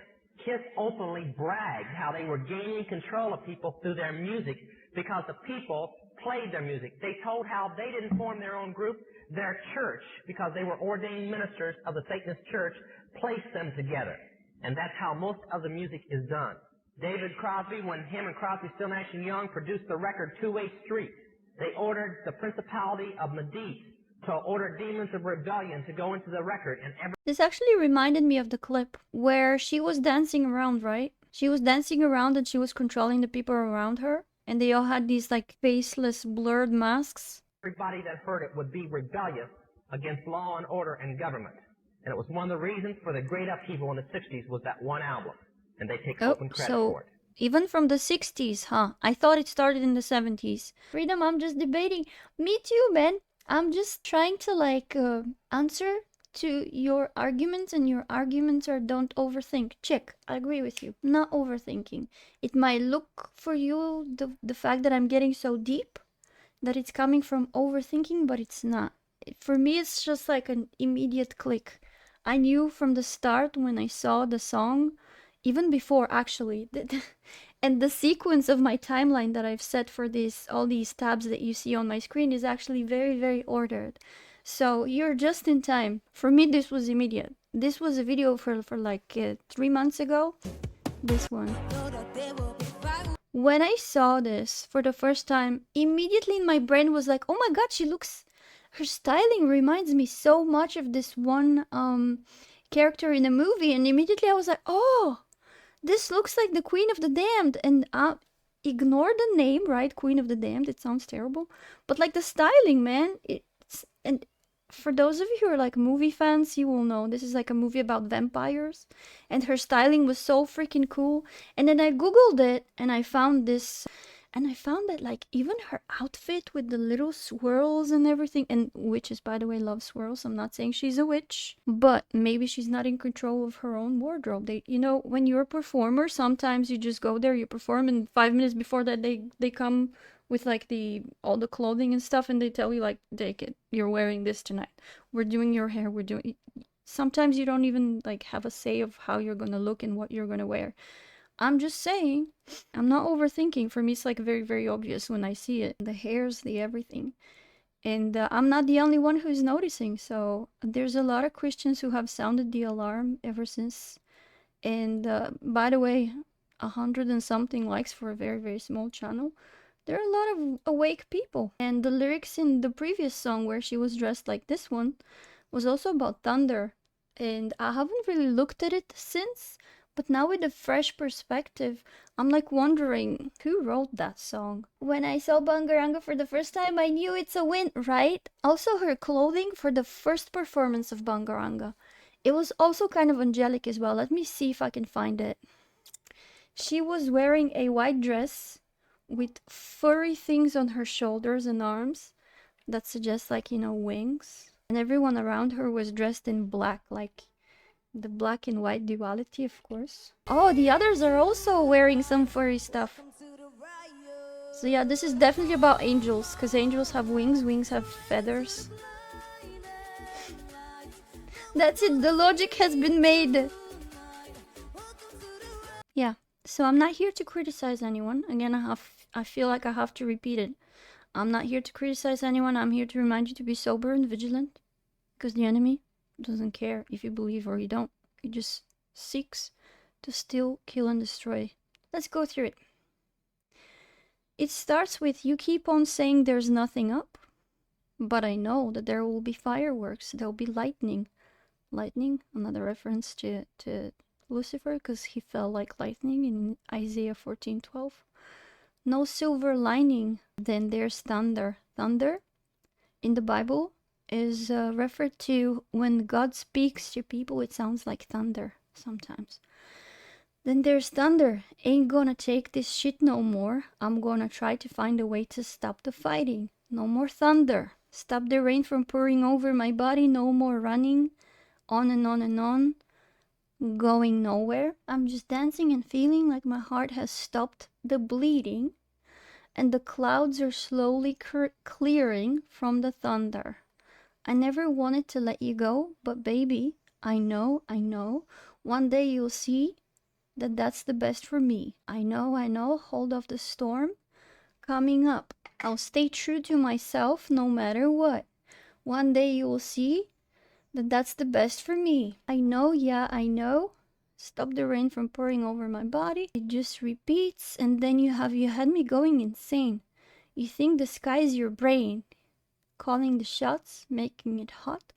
Kiss openly bragged how they were gaining control of people through their music because the people played their music. They told how they didn't form their own group. Their church, because they were ordained ministers of the Satanist church, placed them together. And that's how most of the music is done. David Crosby, when him and Crosby, Still, Nash & Young produced the record Two-Way Street, they ordered the principality of Medici to order demons of rebellion to go into the record. And This actually reminded me of the clip where she was dancing around, right? She was dancing around and she was controlling the people around her. And they all had these like faceless, blurred masks. everybody that heard it would be rebellious against law and order and government. And it was one of the reasons for the great upheaval in the 60s was that one album. And they take open credit for it. Even from the 60s, huh? I thought it started in the 70s. Freedom, I'm just debating. Me too, man. I'm just trying to answer to your arguments, and your arguments are don't overthink. Check. I agree with you. Not overthinking. It might look for you the fact that I'm getting so deep that it's coming from overthinking, but it's not. For me, it's just like an immediate click. I knew from the start when I saw the song, even before actually. And the sequence of my timeline that I've set for this, all these tabs that you see on my screen, is actually very, very ordered. So you're just in time. For me, this was immediate. This was a video for like 3 months ago. This one. When I saw this for the first time, immediately in my brain was like, oh my god, her styling reminds me so much of this one character in a movie. And immediately I was like, oh, this looks like the Queen of the Damned. And ignore the name, right? Queen of the Damned. It sounds terrible. But like the styling, man. And for those of you who are like movie fans, you will know this is like a movie about vampires. And her styling was so freaking cool. And then I googled it and I found this. And I found that like even her outfit with the little swirls and everything, and witches, by the way, love swirls. I'm not saying she's a witch, but maybe she's not in control of her own wardrobe. When you're a performer, sometimes you just go there, you perform, and 5 minutes before that they come with like all the clothing and stuff, and they tell you like, take it, you're wearing this tonight. We're doing your hair. Sometimes you don't even like have a say of how you're gonna look and what you're gonna wear. I'm just saying, I'm not overthinking. For me, it's like very, very obvious when I see it. The hairs, the everything. And I'm not the only one who's noticing. So there's a lot of Christians who have sounded the alarm ever since. And by the way, 100 and something likes for a very, very small channel. There are a lot of awake people. And the lyrics in the previous song where she was dressed like this one was also about thunder. And I haven't really looked at it since. But now with a fresh perspective, I'm like wondering who wrote that song. When I saw Bangaranga for the first time, I knew it's a win, right? Also her clothing for the first performance of Bangaranga. It was also kind of angelic as well. Let me see if I can find it. She was wearing a white dress with furry things on her shoulders and arms that suggest like, wings. And everyone around her was dressed in black, like the black and white duality, of course. Oh, the others are also wearing some furry stuff. So yeah, this is definitely about angels, because angels have wings, wings have feathers. That's it, the logic has been made. Yeah, so I'm not here to criticize anyone. Again, I feel like I have to repeat it. I'm not here to criticize anyone. I'm here to remind you to be sober and vigilant, because the enemy doesn't care if you believe or you don't. He just seeks to steal, kill, and destroy. Let's go through it. It starts with, you keep on saying there's nothing up, but I know that there will be fireworks, there'll be lightning. Lightning, another reference to Lucifer, because he fell like lightning in Isaiah 14:12. No silver lining, then there's thunder. Thunder, in the Bible, is referred to when God speaks to people. It sounds like thunder sometimes. Then there's thunder. Ain't gonna take this shit no more. I'm gonna try to find a way to stop the fighting. No more thunder. Stop the rain from pouring over my body. No more running on and on and on, going nowhere. I'm just dancing and feeling like my heart has stopped the bleeding, and the clouds are slowly clearing from the thunder. I never wanted to let you go, but baby, I know, one day you'll see that that's the best for me. I know, hold off the storm coming up. I'll stay true to myself no matter what. One day you'll see that that's the best for me. I know, yeah, I know. Stop the rain from pouring over my body. It just repeats, and then you had me going insane. You think the sky's your brain, calling the shots, making it hot,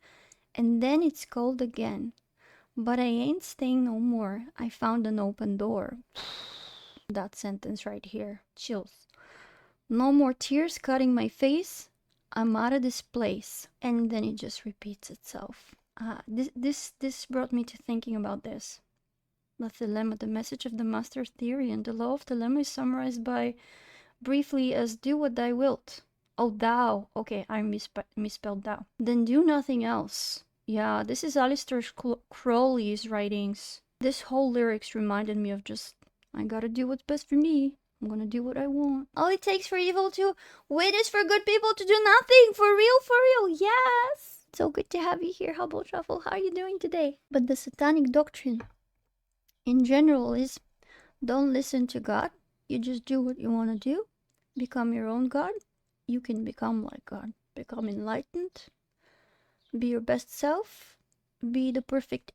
and then it's cold again. But I ain't staying no more. I found an open door. That sentence right here. Chills. No more tears cutting my face. I'm out of this place. And then it just repeats itself. This brought me to thinking about this. The dilemma, the message of the master theory, and the law of dilemma is summarized by briefly as do what thou wilt. Oh, thou. Okay, I misspelled thou. Then do nothing else. Yeah, this is Aleister Crowley's writings. This whole lyrics reminded me of just, I gotta do what's best for me. I'm gonna do what I want. All it takes for evil to win is for good people to do nothing. For real, yes! So good to have you here, Hubble Truffle. How are you doing today? But the satanic doctrine in general is don't listen to God. You just do what you want to do. Become your own God. You can become like God. Become enlightened. Be your best self. Be the perfect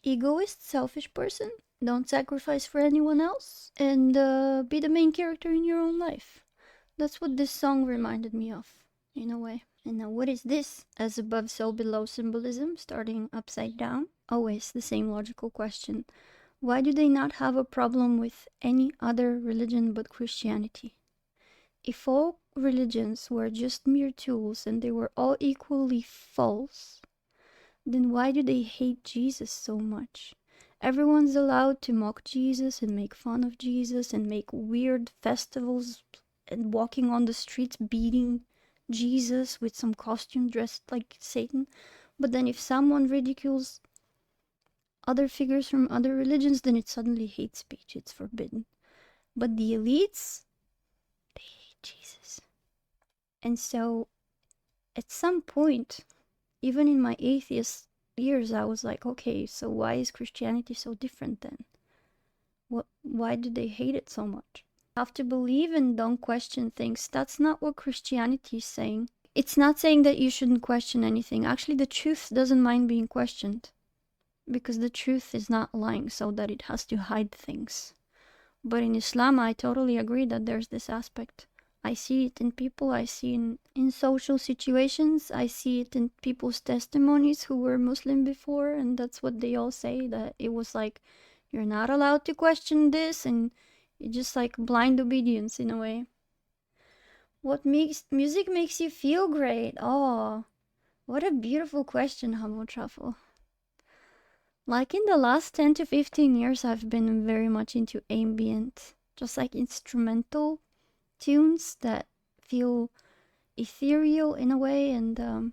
egoist, selfish person. Don't sacrifice for anyone else. And be the main character in your own life. That's what this song reminded me of, in a way. And now what is this? As above, so below symbolism, starting upside down. Always the same logical question. Why do they not have a problem with any other religion but Christianity? If all religions were just mere tools and they were all equally false, then why do they hate Jesus so much? Everyone's allowed to mock Jesus and make fun of Jesus and make weird festivals and walking on the streets beating Jesus with some costume dressed like Satan. But then if someone ridicules other figures from other religions, then it's suddenly hate speech. It's forbidden. But the elites, they hate Jesus. And so, at some point, even in my atheist years, I was like, okay, so why is Christianity so different then? Why do they hate it so much? Have to believe and don't question things. That's not what Christianity is saying. It's not saying that you shouldn't question anything. Actually, the truth doesn't mind being questioned. Because the truth is not lying so that it has to hide things. But in Islam, I totally agree that there's this aspect. I see it in people, I see it in social situations, I see it in people's testimonies who were Muslim before, and that's what they all say, that it was like, you're not allowed to question this, and it's just like blind obedience in a way. What music makes you feel great? Oh, what a beautiful question, Humble Truffle. Like in the last 10 to 15 years, I've been very much into ambient, just like instrumental tunes that feel ethereal in a way, and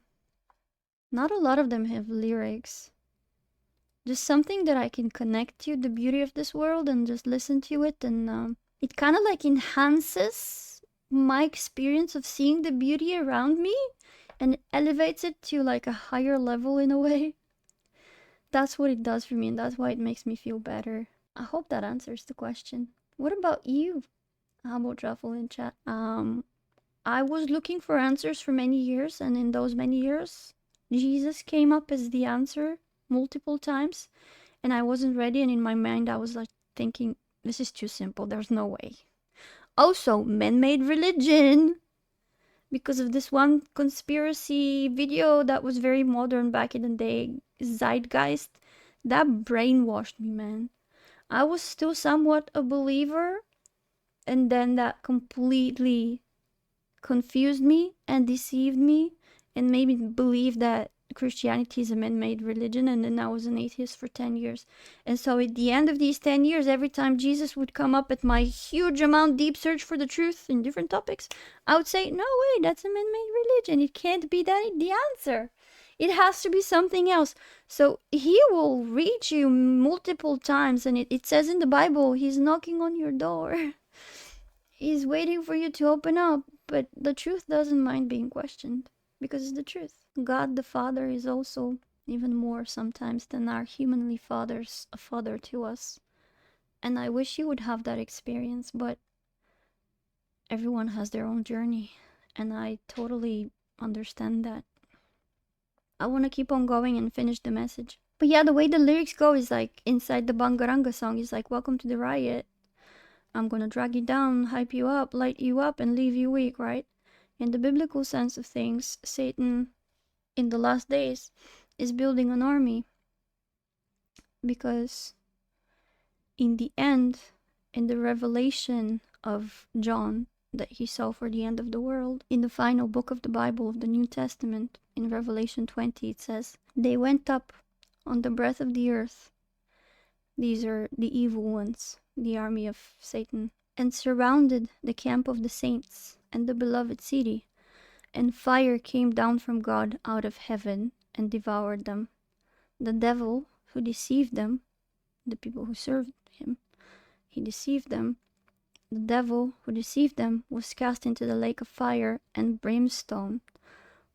not a lot of them have lyrics. Just something that I can connect to the beauty of this world and just listen to it, and it kind of like enhances my experience of seeing the beauty around me and elevates it to like a higher level in a way. That's what it does for me, and that's why it makes me feel better. I hope that answers the question. What about you? How about Truffle in chat? I was looking for answers for many years, and in those many years, Jesus came up as the answer multiple times, and I wasn't ready, and in my mind I was like thinking, this is too simple, there's no way. Also, man-made religion! Because of this one conspiracy video that was very modern back in the day, Zeitgeist, that brainwashed me, man. I was still somewhat a believer, and then that completely confused me and deceived me and made me believe that Christianity is a man-made religion, and then I was an atheist for 10 years. And so at the end of these 10 years, every time Jesus would come up at my huge amount deep search for the truth in different topics, I would say, no way, that's a man-made religion. It can't be that the answer. It has to be something else. So he will reach you multiple times, and it says in the Bible, he's knocking on your door. He's waiting for you to open up, but the truth doesn't mind being questioned, because it's the truth. God the Father is also even more sometimes than our humanly fathers a father to us. And I wish you would have that experience, but everyone has their own journey, and I totally understand that. I want to keep on going and finish the message. But yeah, the way the lyrics go is like, inside the Bangaranga song is like, welcome to the riot. I'm gonna drag you down, hype you up, light you up, and leave you weak, right? In the biblical sense of things, Satan, in the last days, is building an army. Because in the end, in the revelation of John that he saw for the end of the world, in the final book of the Bible of the New Testament, in Revelation 20, it says, they went up on the breadth of the earth. These are the evil ones, the army of Satan, and surrounded the camp of the saints and the beloved city, and fire came down from God out of heaven and devoured them. The devil who deceived them, the people who served him, he deceived them. The devil who deceived them was cast into the lake of fire and brimstone,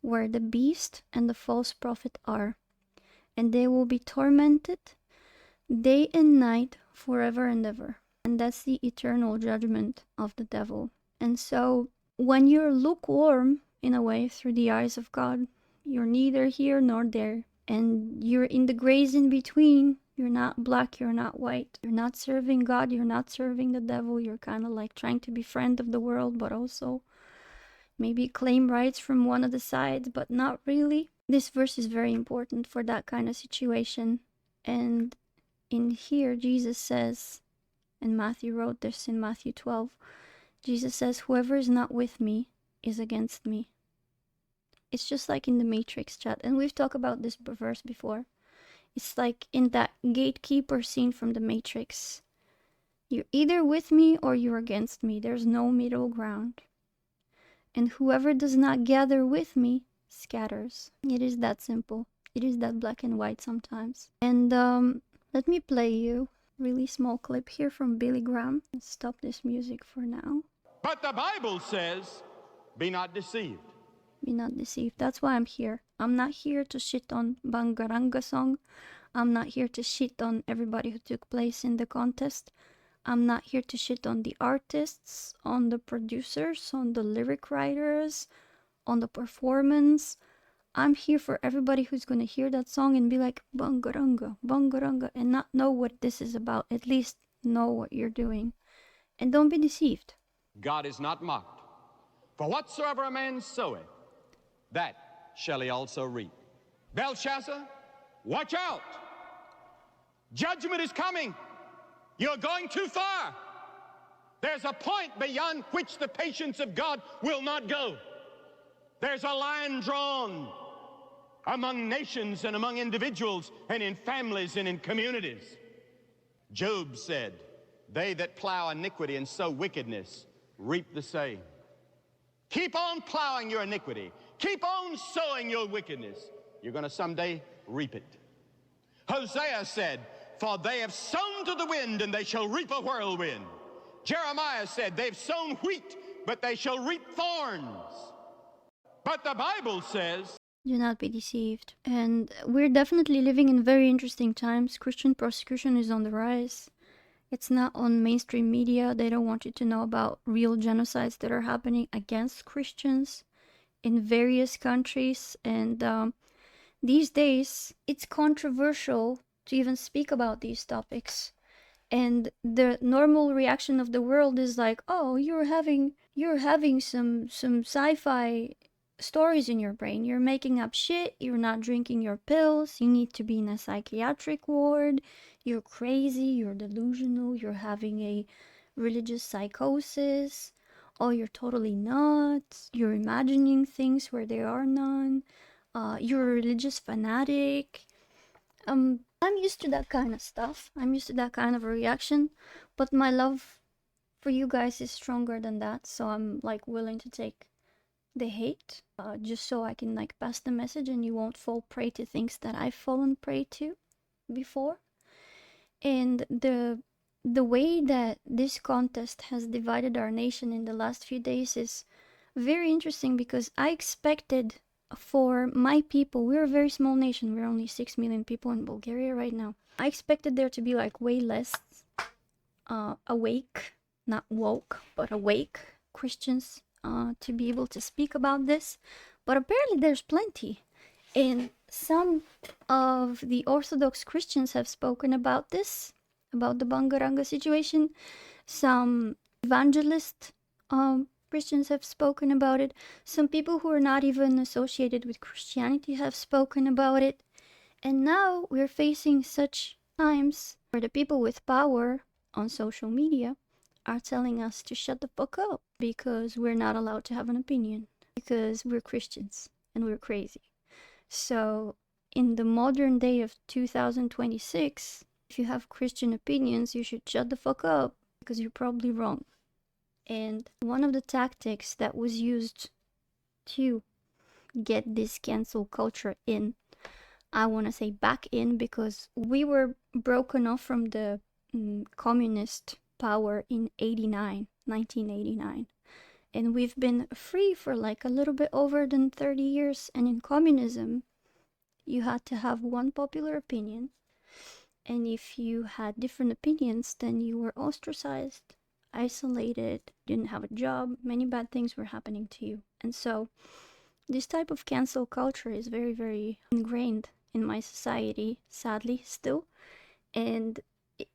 where the beast and the false prophet are, and they will be tormented day and night forever and ever. And that's the eternal judgment of the devil. And so when you're lukewarm, in a way, through the eyes of God, you're neither here nor there. And you're in the grays in between. You're not black, you're not white. You're not serving God, you're not serving the devil. You're kind of like trying to be friend of the world, but also maybe claim rights from one of the sides, but not really. This verse is very important for that kind of situation. And in here, Jesus says, and Matthew wrote this in Matthew 12, Jesus says, whoever is not with me is against me. It's just like in the Matrix, chat, and we've talked about this verse before. It's like in that gatekeeper scene from the Matrix. You're either with me or you're against me. There's no middle ground. And whoever does not gather with me scatters. It is that simple. It is that black and white sometimes. And let me play you a really small clip here from Billy Graham. Stop this music for now. But the Bible says, be not deceived. Be not deceived. That's why I'm here. I'm not here to shit on Bangaranga song. I'm not here to shit on everybody who took place in the contest. I'm not here to shit on the artists, on the producers, on the lyric writers, on the performance. I'm here for everybody who's going to hear that song and be like, Bangaranga, Bangaranga, and not know what this is about. At least know what you're doing. And don't be deceived. God is not mocked. For whatsoever a man soweth, that shall he also reap. Belshazzar, watch out! Judgment is coming. You're going too far. There's a point beyond which the patience of God will not go. There's a line drawn among nations and among individuals and in families and in communities. Job said, they that plow iniquity and sow wickedness reap the same. Keep on plowing your iniquity. Keep on sowing your wickedness. You're going to someday reap it. Hosea said, for they have sown to the wind, and they shall reap a whirlwind. Jeremiah said, they've sown wheat, but they shall reap thorns. But the Bible says, do not be deceived. And we're definitely living in very interesting times. Christian persecution is on the rise. It's not on mainstream media. They don't want you to know about real genocides that are happening against Christians in various countries. And these days, it's controversial to even speak about these topics. And the normal reaction of the world is like, oh, you're having some sci-fi stories in your brain. You're making up shit. You're not drinking your pills. You need to be in a psychiatric ward. You're crazy. You're delusional. You're having a religious psychosis. Oh, you're totally nuts. You're imagining things where there are none. You're a religious fanatic. I'm used to that kind of stuff. I'm used to that kind of a reaction. But my love for you guys is stronger than that. So I'm like willing to take the hate just so I can like pass the message and you won't fall prey to things that I've fallen prey to before. And the way that this contest has divided our nation in the last few days is very interesting, because I expected for my people, we're a very small nation, we're only 6 million people in Bulgaria right now. I expected there to be like way less awake, not woke, but awake Christians to be able to speak about this, but apparently there's plenty. And some of the Orthodox Christians have spoken about this, about the Bangaranga situation. Some evangelist Christians have spoken about it. Some people who are not even associated with Christianity have spoken about it. And now we're facing such times where the people with power on social media are telling us to shut the fuck up because we're not allowed to have an opinion, because we're Christians and we're crazy. So in the modern day of 2026, if you have Christian opinions, you should shut the fuck up because you're probably wrong. And one of the tactics that was used to get this cancel culture in, I want to say back in, because we were broken off from the communist power in 1989. And we've been free for like a little bit over than 30 years. And in communism, you had to have one popular opinion. And if you had different opinions, then you were ostracized, isolated, didn't have a job, many bad things were happening to you. And so this type of cancel culture is very, very ingrained in my society, sadly, still. And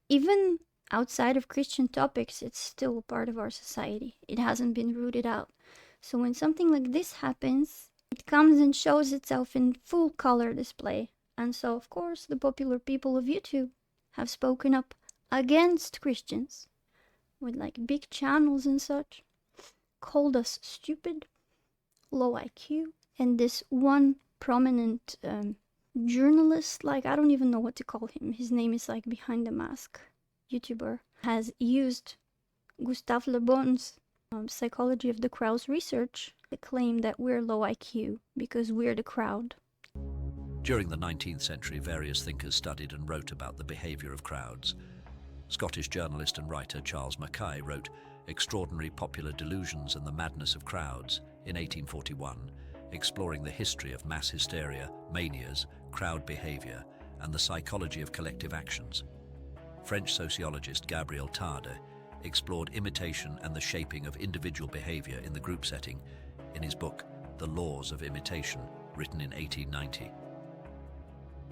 even outside of Christian topics, it's still part of our society. It hasn't been rooted out. So when something like this happens, it comes and shows itself in full color display. And so, of course, the popular people of YouTube have spoken up against Christians with like big channels and such, called us stupid, low IQ. And this one prominent journalist, like I don't even know what to call him, his name is like Behind the Mask YouTuber, has used Gustave Le Bon's psychology of the crowd's research to claim that we're low IQ because we're the crowd. During the 19th century, various thinkers studied and wrote about the behaviour of crowds. Scottish journalist and writer Charles Mackay wrote Extraordinary Popular Delusions and the Madness of Crowds in 1841, exploring the history of mass hysteria, manias, crowd behaviour, and the psychology of collective actions. French sociologist Gabriel Tarde explored imitation and the shaping of individual behaviour in the group setting in his book The Laws of Imitation, written in 1890.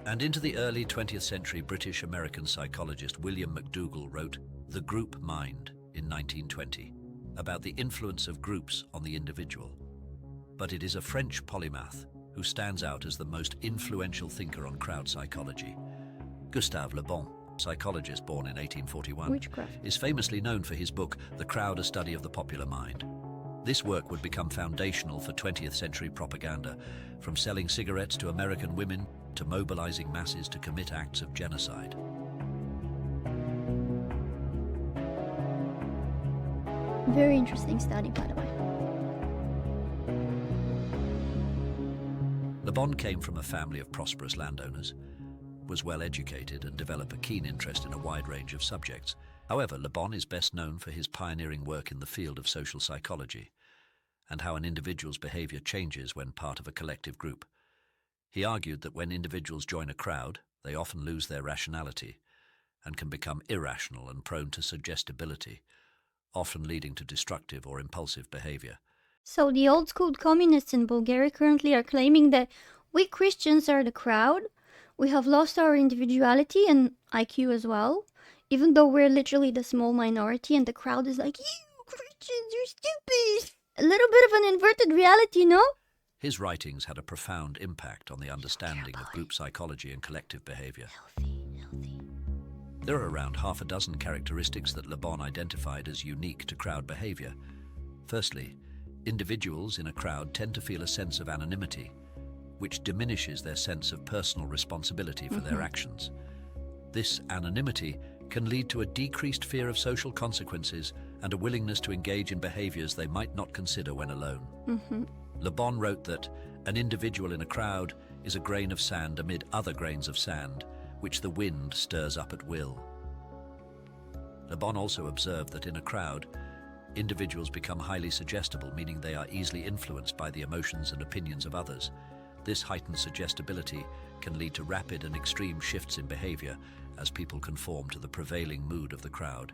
And into the early 20th century, British-American psychologist William McDougall wrote The Group Mind in 1920, about the influence of groups on the individual. But it is a French polymath who stands out as the most influential thinker on crowd psychology. Gustave Le Bon, psychologist born in 1841, Witchcraft. is famously known for his book The Crowd, a Study of the Popular Mind. This work would become foundational for 20th century propaganda, from selling cigarettes to American women to mobilizing masses to commit acts of genocide. Very interesting study, by the way. Le Bon came from a family of prosperous landowners, was well educated and developed a keen interest in a wide range of subjects. However, Le Bon is best known for his pioneering work in the field of social psychology and how an individual's behavior changes when part of a collective group. He argued that when individuals join a crowd, they often lose their rationality and can become irrational and prone to suggestibility, often leading to destructive or impulsive behavior. So the old school communists in Bulgaria currently are claiming that we Christians are the crowd. We have lost our individuality and IQ as well, even though we're literally the small minority and the crowd is like, you Christians, you're stupid. A little bit of an inverted reality, no? His writings had a profound impact on the understanding of group psychology and collective behavior. Healthy. There are around half a dozen characteristics that Le Bon identified as unique to crowd behavior. Firstly, individuals in a crowd tend to feel a sense of anonymity, which diminishes their sense of personal responsibility for their actions. This anonymity can lead to a decreased fear of social consequences and a willingness to engage in behaviors they might not consider when alone. Le Bon wrote that an individual in a crowd is a grain of sand amid other grains of sand, which the wind stirs up at will. Le Bon also observed that in a crowd, individuals become highly suggestible, meaning they are easily influenced by the emotions and opinions of others. This heightened suggestibility can lead to rapid and extreme shifts in behavior as people conform to the prevailing mood of the crowd.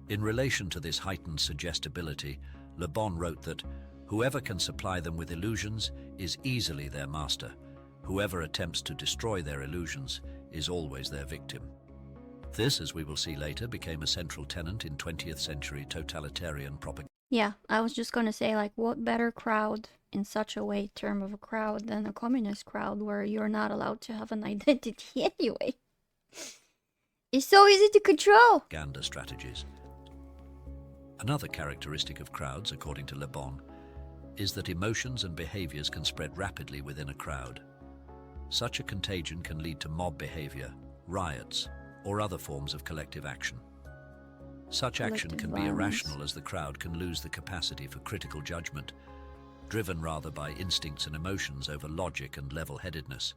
In relation to this heightened suggestibility, Le Bon wrote that whoever can supply them with illusions is easily their master. Whoever attempts to destroy their illusions is always their victim. This, as we will see later, became a central tenet in 20th century totalitarian propaganda. Yeah, I was just gonna say, like, what better crowd in such a way, term of a crowd, than a communist crowd where you're not allowed to have an identity anyway. It's so easy to control. Propaganda strategies. Another characteristic of crowds, according to Le Bon, is that emotions and behaviors can spread rapidly within a crowd. Such a contagion can lead to mob behavior, riots, or other forms of collective action. Such action can be irrational as the crowd can lose the capacity for critical judgment, driven rather by instincts and emotions over logic and level-headedness.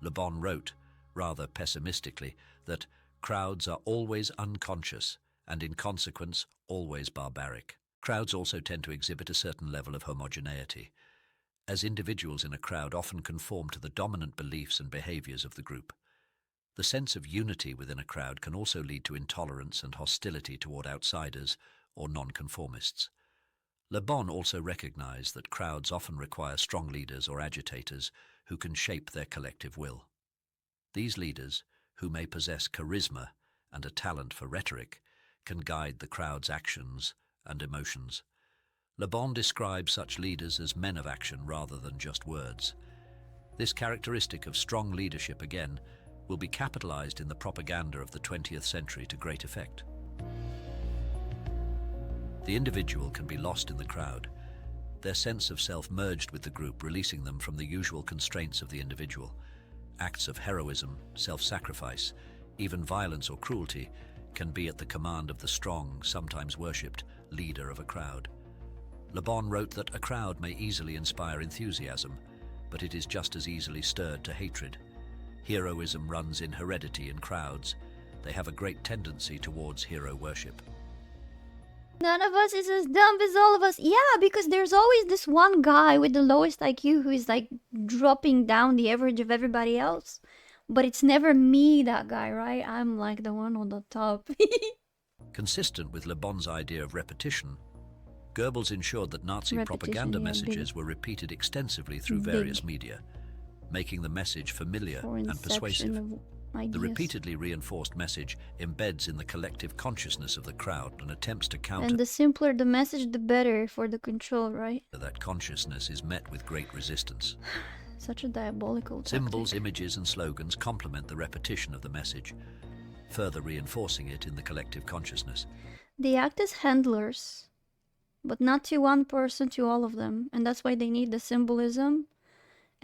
Le Bon wrote, rather pessimistically, that crowds are always unconscious and in consequence always barbaric. Crowds also tend to exhibit a certain level of homogeneity, as individuals in a crowd often conform to the dominant beliefs and behaviors of the group. The sense of unity within a crowd can also lead to intolerance and hostility toward outsiders or nonconformists. Le Bon also recognized that crowds often require strong leaders or agitators who can shape their collective will. These leaders, who may possess charisma and a talent for rhetoric, can guide the crowd's actions and emotions. Le Bon describes such leaders as men of action rather than just words. This characteristic of strong leadership, again, will be capitalized in the propaganda of the 20th century to great effect. The individual can be lost in the crowd, their sense of self merged with the group, releasing them from the usual constraints of the individual. Acts of heroism, self-sacrifice, even violence or cruelty can be at the command of the strong, sometimes worshipped, leader of a crowd. Le Bon wrote that a crowd may easily inspire enthusiasm, but it is just as easily stirred to hatred. Heroism runs in heredity in crowds. They have a great tendency towards hero worship. None of us is as dumb as all of us. Yeah, because there's always this one guy with the lowest IQ who is like dropping down the average of everybody else. But it's never me, that guy, right? I'm like the one on the top. Consistent with Le Bon's idea of repetition, Goebbels ensured that Nazi Repetition, propaganda yeah, messages were repeated extensively through various media, making the message familiar for and inception persuasive. of The ideas. repeatedly reinforced message embeds in the collective consciousness of the crowd and attempts to counter And the simpler the message, the better for the control, right? that consciousness is met with great resistance. Such a diabolical tactic. Symbols, images, and slogans complement the repetition of the message, further reinforcing it in the collective consciousness. They act as handlers, but not to one person, to all of them. And that's why they need the symbolism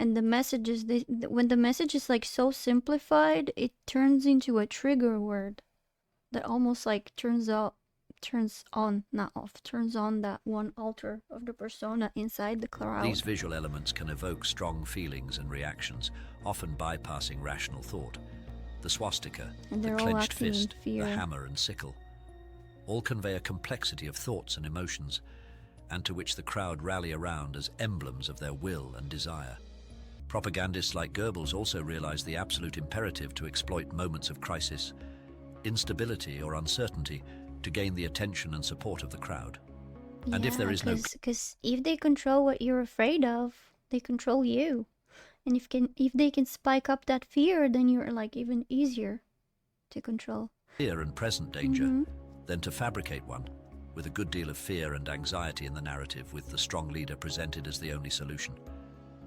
and the messages. When the message is like so simplified, it turns into a trigger word that almost like turns on that one altar of the persona inside the crowd. These visual elements can evoke strong feelings and reactions, often bypassing rational thought. The swastika, And the they're all clenched acting in fist, fear. the hammer and sickle, all convey a complexity of thoughts and emotions, and to which the crowd rally around as emblems of their will and desire. Propagandists like Goebbels also realized the absolute imperative to exploit moments of crisis, instability or uncertainty to gain the attention and support of the crowd. And if there is no... Because if they control what you're afraid of, they control you. And if they can spike up that fear, then you're like even easier to control. Fear and present danger, than to fabricate one, with a good deal of fear and anxiety in the narrative, with the strong leader presented as the only solution.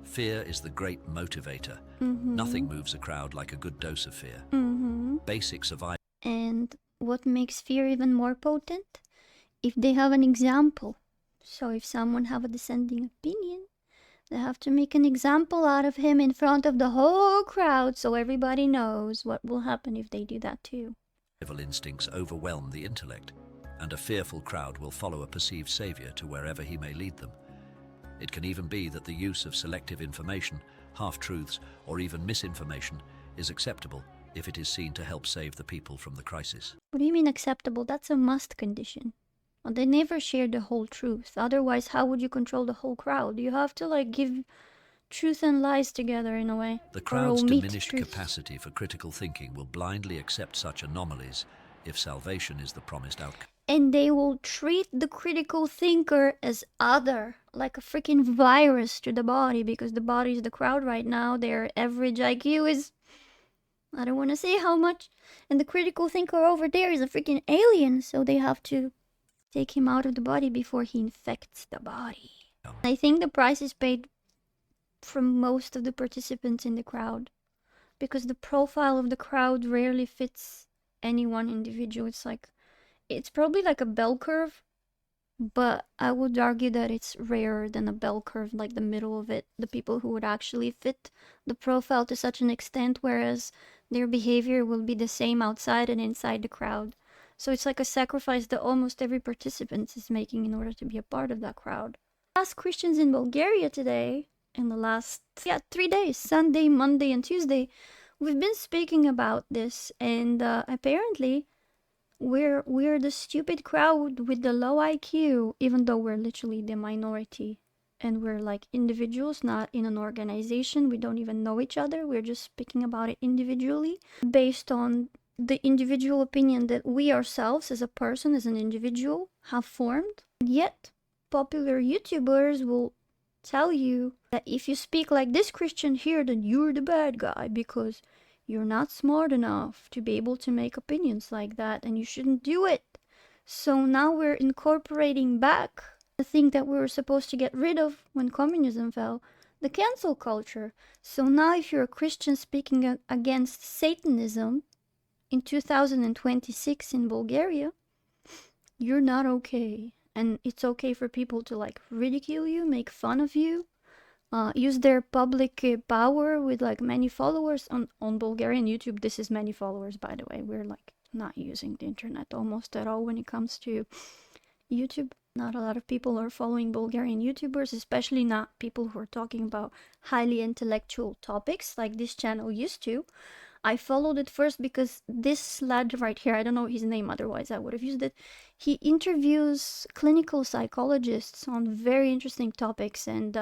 Fear is the great motivator. Nothing moves a crowd like a good dose of fear. Basic survival. And what makes fear even more potent? If they have an example. So if someone have a dissenting opinion, they have to make an example out of him in front of the whole crowd so everybody knows what will happen if they do that too. Instincts overwhelm the intellect, and a fearful crowd will follow a perceived savior to wherever he may lead them. It can even be that the use of selective information, half-truths, or even misinformation is acceptable if it is seen to help save the people from the crisis. What do you mean acceptable? That's a must condition. Well, they never share the whole truth. Otherwise, how would you control the whole crowd? You have to like give truth and lies together in a way. The crowd's omit diminished truth. capacity for critical thinking will blindly accept such anomalies if salvation is the promised outcome. And they will treat the critical thinker as other, like a freaking virus to the body, because the body is the crowd right now. Their average IQ is, I don't want to say how much, and the critical thinker over there is a freaking alien, so they have to take him out of the body before he infects the body. I think the price is paid from most of the participants in the crowd, because the profile of the crowd rarely fits any one individual. It's probably like a bell curve, but I would argue that it's rarer than a bell curve, like the middle of it, the people who would actually fit the profile to such an extent, whereas their behavior will be the same outside and inside the crowd. So it's like a sacrifice that almost every participant is making in order to be a part of that crowd. As Christians in Bulgaria today, in the last 3 days, Sunday, Monday, and Tuesday, we've been speaking about this, and apparently we're the stupid crowd with the low IQ, even though we're literally the minority and we're like individuals, not in an organization. We don't even know each other. We're just speaking about it individually based on the individual opinion that we ourselves as a person, as an individual, have formed. And yet, popular YouTubers will tell you that if you speak like this Christian here, then you're the bad guy because you're not smart enough to be able to make opinions like that, and you shouldn't do it. So now we're incorporating back the thing that we were supposed to get rid of when communism fell, the cancel culture. So now if you're a Christian speaking against Satanism in 2026 in Bulgaria, you're not okay. And it's okay for people to like ridicule you, make fun of you, use their public power with like many followers on Bulgarian YouTube. This is many followers, by the way. We're like not using the internet almost at all when it comes to YouTube. Not a lot of people are following Bulgarian YouTubers, especially not people who are talking about highly intellectual topics like this channel used to. I followed it first because this lad right here, I don't know his name, otherwise I would have used it. He interviews clinical psychologists on very interesting topics, and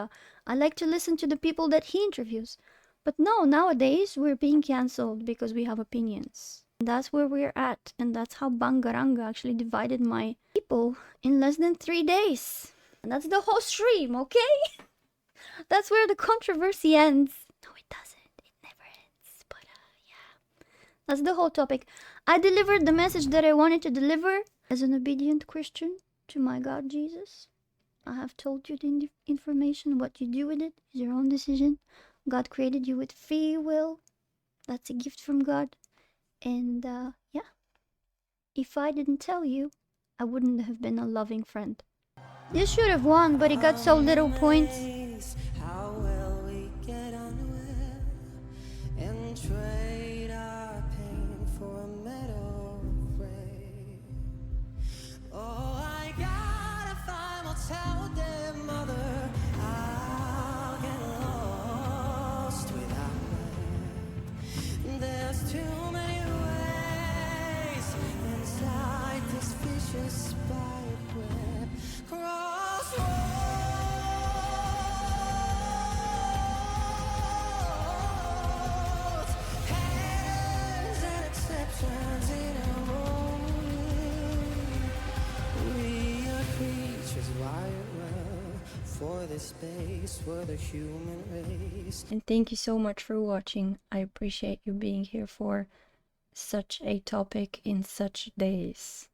I like to listen to the people that he interviews. But no, nowadays we're being cancelled because we have opinions. And that's where we're at, and that's how Bangaranga actually divided my people in less than 3 days. And that's the whole stream, okay? That's where the controversy ends. No, it doesn't. That's the whole topic. I delivered the message that I wanted to deliver as an obedient Christian to my God Jesus. I have told you the information. What you do with it is your own decision. God created you with free will. That's a gift from God. And yeah, if I didn't tell you, I wouldn't have been a loving friend. This should have won, but it got so little points. How well we get on well and trade our pain for a meadow of grain. Oh, I gotta find, I'll tell them, mother, I'll get lost without her. There's too many ways inside this vicious spider web. Crossroads, hands and exceptions in a moment. We are creatures wired well for this space, we're the human race. And thank you so much for watching. I appreciate you being here for such a topic in such days.